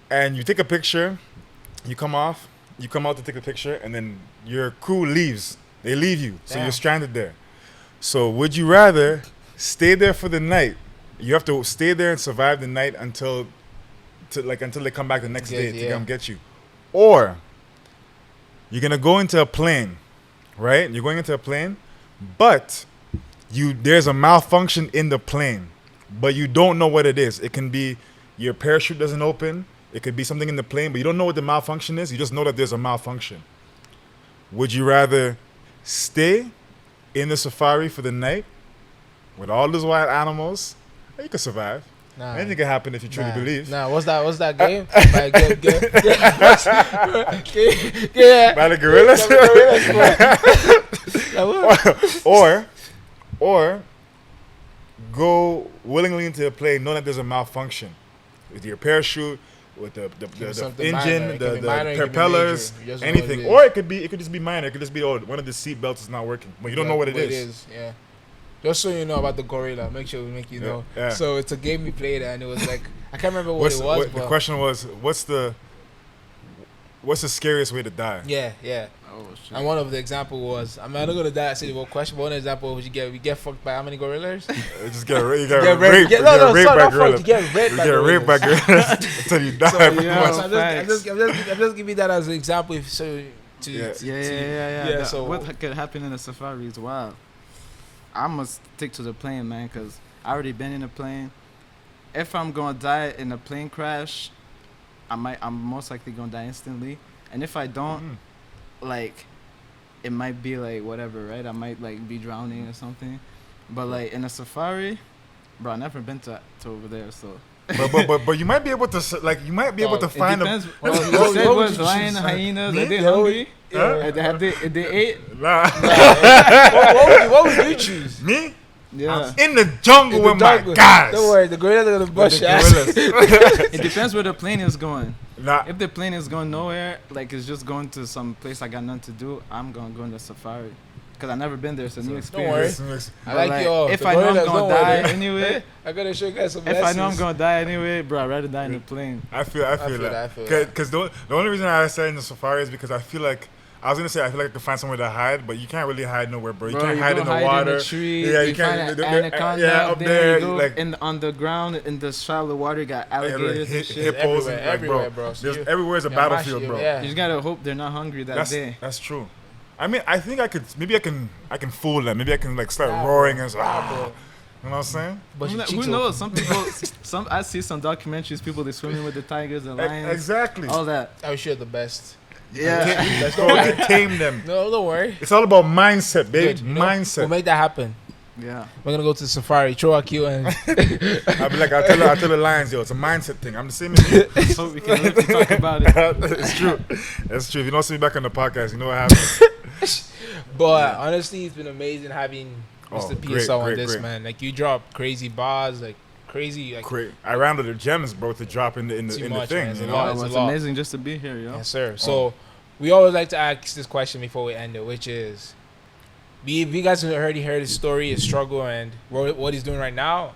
And you take a picture, you come out to take a picture, and then your crew leaves. They leave you, so you're stranded there. So would you rather stay there for the night? You have to stay there and survive the night until they come back the next day to come get you. Or you're going to go into a plane, right? You're going into a plane, but there's a malfunction in the plane, but you don't know what it is. It can be your parachute doesn't open, It could be something in the plane, but you don't know what the malfunction is. You just know that there's a malfunction. Would you rather stay in the safari for the night with all those wild animals? You could survive. Nah. Anything can happen if you truly believe. Nah, what's that game? Like, yeah. By the gorillas? or go willingly into a plane knowing that there's a malfunction with your parachute, with the engine, the propellers, anything. Or it could just be minor. It could just be one of the seat belts is not working, but you don't know what it is. Yeah. Just so you know about the gorilla, make sure we make you know. Yeah. So it's a game we played, and it was like I can't remember what it was. The question was, what's the scariest way to die? Yeah. Oh shit. And one of the example was, I'm not gonna die. I said one question, but one example was we get fucked by how many gorillas? Just get raped. Get raped by gorillas. You get raped by gorillas until you die. So, I'm just giving that as an example. Yeah. So what could happen in a safari is wild. I must stick to the plane, man, because I already been in a plane. If I'm gonna die in a plane crash, I'm most likely gonna die instantly. And if I don't, like, it might be like whatever, right? I might like be drowning or something. But like in a safari, bro, I never been to over there, so. But you might be able to able to find them. You said was lion, hyenas, are they hungry? Have they ate? Nah. What would you choose? Me? Yeah. I'm in the jungle with my guys. Don't worry, the gorillas are gonna bust your ass. It depends where the plane is going. Nah. If the plane is going nowhere, like it's just going to some place I got nothing to do, I'm gonna go in the safari. Cause I've never been there, it's a new experience. Don't worry. I But like you. if I know I'm gonna die anyway, I gotta show you guys some if lessons. I know I'm gonna die anyway, bro, I'd rather die in the plane. I feel that. Because the only reason I said in the safari is because I feel like I feel like I could find somewhere to hide, but you can't really hide nowhere, bro. You can't hide in the water. In the tree, yeah, you can't. Anaconda up there, you go like on the ground in the shallow water, you got alligators and shit. Hippos, everywhere, and, bro. So everywhere is a battlefield, bro. Yeah. You just gotta hope they're not hungry that day. That's true. I mean, I think I can fool them. Maybe I can like start roaring and bro. You know what I'm saying? But who knows? Some people, I see some documentaries. People they swimming with the tigers and lions. Exactly. All that. I'm sure the best. Yeah. You can tame them. No, don't worry. It's all about mindset, baby. Good, mindset. We'll make that happen. Yeah. We're gonna go to the safari. Throw Aquille and I'll be like, I'll tell the lions, yo, it's a mindset thing. I'm the same as you. So we can live to talk about it. It's true. That's true. If you don't see me back on the podcast, you know what happened. But honestly, it's been amazing having Mr. PSL on this, great. man. Like you drop crazy bars, like crazy. Like, great. I rounded the gems, bro, to drop in the thing. Man. You know? It's amazing just to be here, yo. Yes, sir. So we always like to ask this question before we end it, which is, if you guys have already heard his story, his struggle, and what he's doing right now,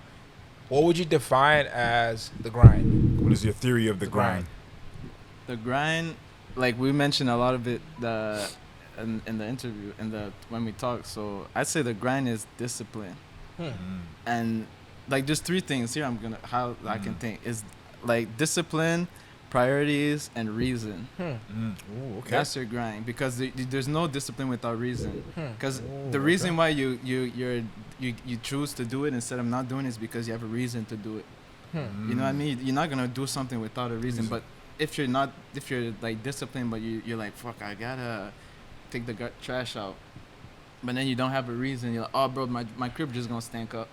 what would you define as the grind? What is your theory of the grind? The grind, like we mentioned a lot of it in the interview, when we talk. So I'd say the grind is discipline. And like just three things here I can think is like discipline, priorities, and reason. Ooh, okay. That's your grind, because there's no discipline without reason. Because the reason why you choose to do it instead of not doing it is because you have a reason to do it. You know what I mean? You're not gonna do something without a reason. But if you're like disciplined, but you're like, fuck, I gotta take the trash out, but then you don't have a reason. You're like, oh, bro, my crib just gonna stank up,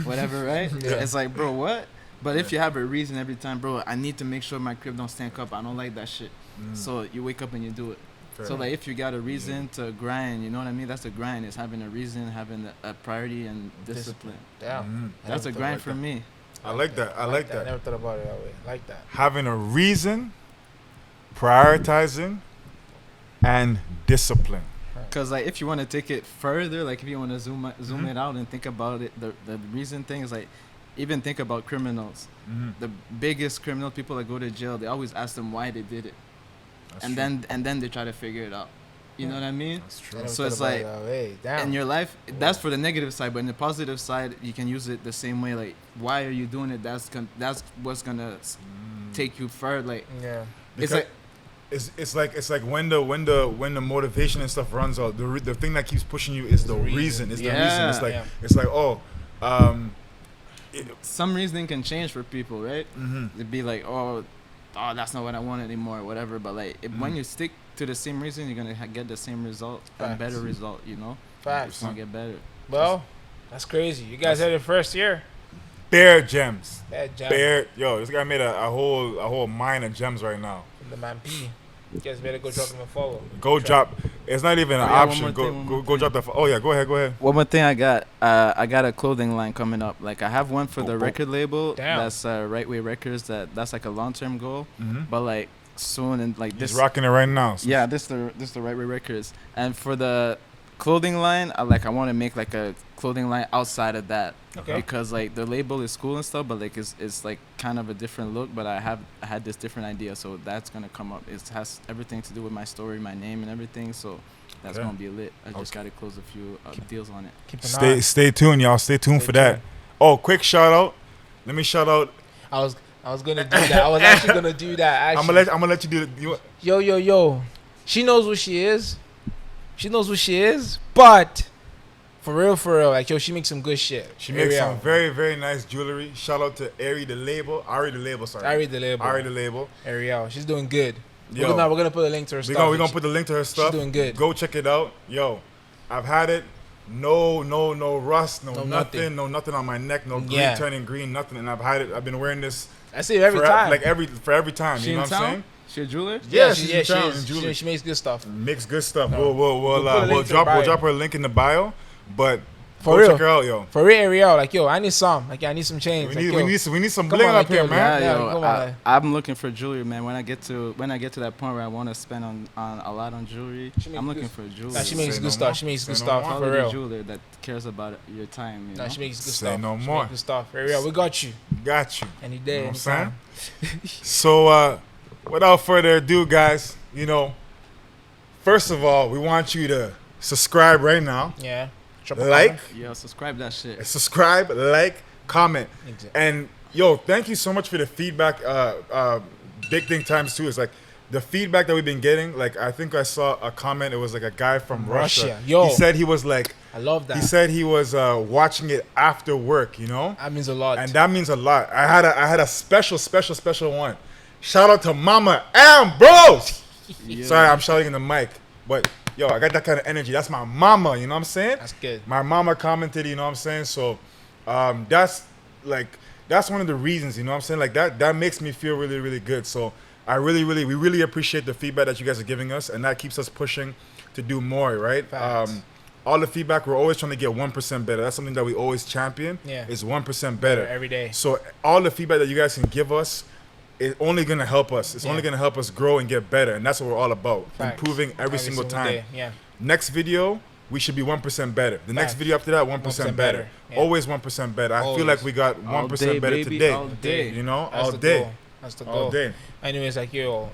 whatever, right? It's like, bro, what? But if you have a reason every time, bro, I need to make sure my crib don't stank up. I don't like that shit. So you wake up and you do it. So like if you got a reason to grind, you know what I mean? That's a grind. It's having a reason, having a priority, and discipline. Damn. That's a grind for me. I like that. I like that. I never thought about it that way. I like that. Having a reason, prioritizing, and discipline. Because like if you want to take it further, like if you want to zoom it out and think about it, the reason thing is like, even think about criminals. The biggest criminal people that go to jail, they always ask them why they did it. And then they try to figure it out. You know what I mean? That's true. So it's like, in your life, that's for the negative side, but in the positive side, you can use it the same way. Like, why are you doing it? That's what's gonna take you further. Like, it's like when the motivation and stuff runs out, the thing that keeps pushing you is the reason. It's the reason. It's like some reasoning can change for people, right? It'd be like, oh, oh, that's not what I want anymore, or whatever. But like, when you stick to the same reason, you're gonna get the same result, a better result. You know, it's gonna get better. Well, that's crazy. You guys had your first year. Bare gems. Bare gem. Yo, this guy made a whole mine of gems right now. From the man P. You guys better go drop him a follow. Go drop. It's not even an option. Go drop the. Oh yeah, go ahead. One more thing I got a clothing line coming up. Like I have one for the record label. Damn. That's Right Way Records. That's like a long-term goal. But like soon and like this. He's rocking it right now. So. Yeah, this the Right Way Records. And for the clothing line, I want to make like a clothing line outside of that. Okay. Because like the label is cool and stuff, but like it's like kind of a different look. But I had this different idea, so that's gonna come up. It has everything to do with my story, my name, and everything. So that's gonna be lit. I just gotta close a few deals on it. Stay tuned, y'all. Stay tuned for that. Oh, quick shout out. Let me shout out. I was gonna do that. I was actually gonna do that. Actually. I'm gonna let you do it. Yo. She knows what she is. But for real, like yo, she makes some good shit. She makes some very, very nice jewelry. Shout out to Ayye the label. Ayye the label. Ariel, she's doing good. Yo, we're gonna put a link to her stuff. We're gonna put the link to her stuff. She's doing good. Go check it out. Yo, I've had it. No rust, no nothing on my neck, no green turning green, nothing. And I've had it. I've been wearing this. I see it every time. Like every time. She you know what I'm saying? She a jeweler? Yeah, she makes good stuff. Makes good stuff. We'll drop her link in the bio. But for go real, check her out, yo. For real, Ariel, like yo, I need some. Like I need some chains. We need some bling up here, man. Yeah, I'm looking for jewelry, man. When I get to that point where I want to spend on a lot on jewelry, I'm looking for jewelry. She makes good stuff. She makes good stuff for real. Jeweler that cares about your time. You know? She makes good Say stuff. no more. Good stuff. Ariel, we got you. Any day. You know what I'm saying? So, without further ado, guys, first of all, we want you to subscribe right now. Yeah. Subscribe that shit. Subscribe, like, comment. Exactly. And yo, thank you so much for the feedback. Big thing times two is like the feedback that we've been getting. Like I think I saw a comment. It was like a guy from Russia. Yo, he said he was like, I love that. He said he was watching it after work. That means a lot. And that means a lot. I had a special one. Shout out to Mama Ambrose. Yeah. Sorry, I'm shouting in the mic, but yo, I got that kind of energy. That's my mama, you know what I'm saying? That's good. My mama commented, you know what I'm saying? So that's one of the reasons, you know what I'm saying? Like that makes me feel really, really good. So we really appreciate the feedback that you guys are giving us, and that keeps us pushing to do more, right? All the feedback, we're always trying to get 1% better. That's something that we always champion. Yeah. Is 1% better every day. So all the feedback that you guys can give us, it's only going to help us. It's only going to help us grow and get better. And that's what we're all about. Facts. Improving every single time. Day. Yeah. Next video, we should be 1% better. The next video after that, 1% better. Yeah. Always 1% better. I feel like we got 1% better today. All day. You know, that's all day. Goal. That's the goal. All day. Anyways, like, yo,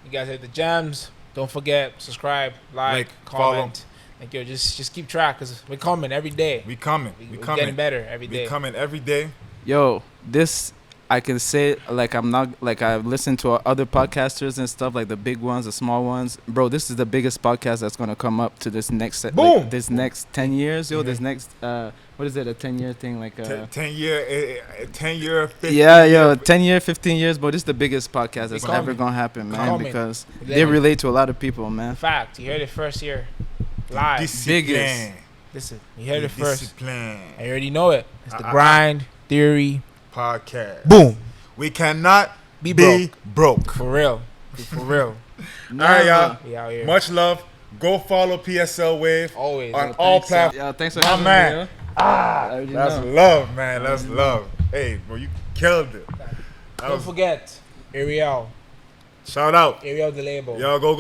you guys hit the gems. Don't forget, subscribe, like comment. Follow. Like, yo, just keep track because we're coming every day. We coming. We're getting better every day. We coming every day. Yo, this... I can say like I'm not like I've listened to other podcasters and stuff like the big ones, the small ones. Bro, this is the biggest podcast that's gonna come up to this next boom. Like, this next 10 years, yo. Mm-hmm. This next what is it? A 10-year thing, like 10 year, 15 yeah, yo, 10 year, 15 years. But this is the biggest podcast that's ever gonna happen, man, because they relate to a lot of people, man. Fact, you heard it first year, live, biggest. Listen, you heard it first. Discipline. I already know it. It's the grind theory. Podcast. Boom. We cannot be broke. For real. For real. All right, y'all. We out here. Much love. Go follow PSL Wave always on all platforms. Yeah, thanks for having me. That's love, man. That's love. Hey, bro, you killed it. Don't forget, Ariel. Shout out. Ariel the label. Y'all go.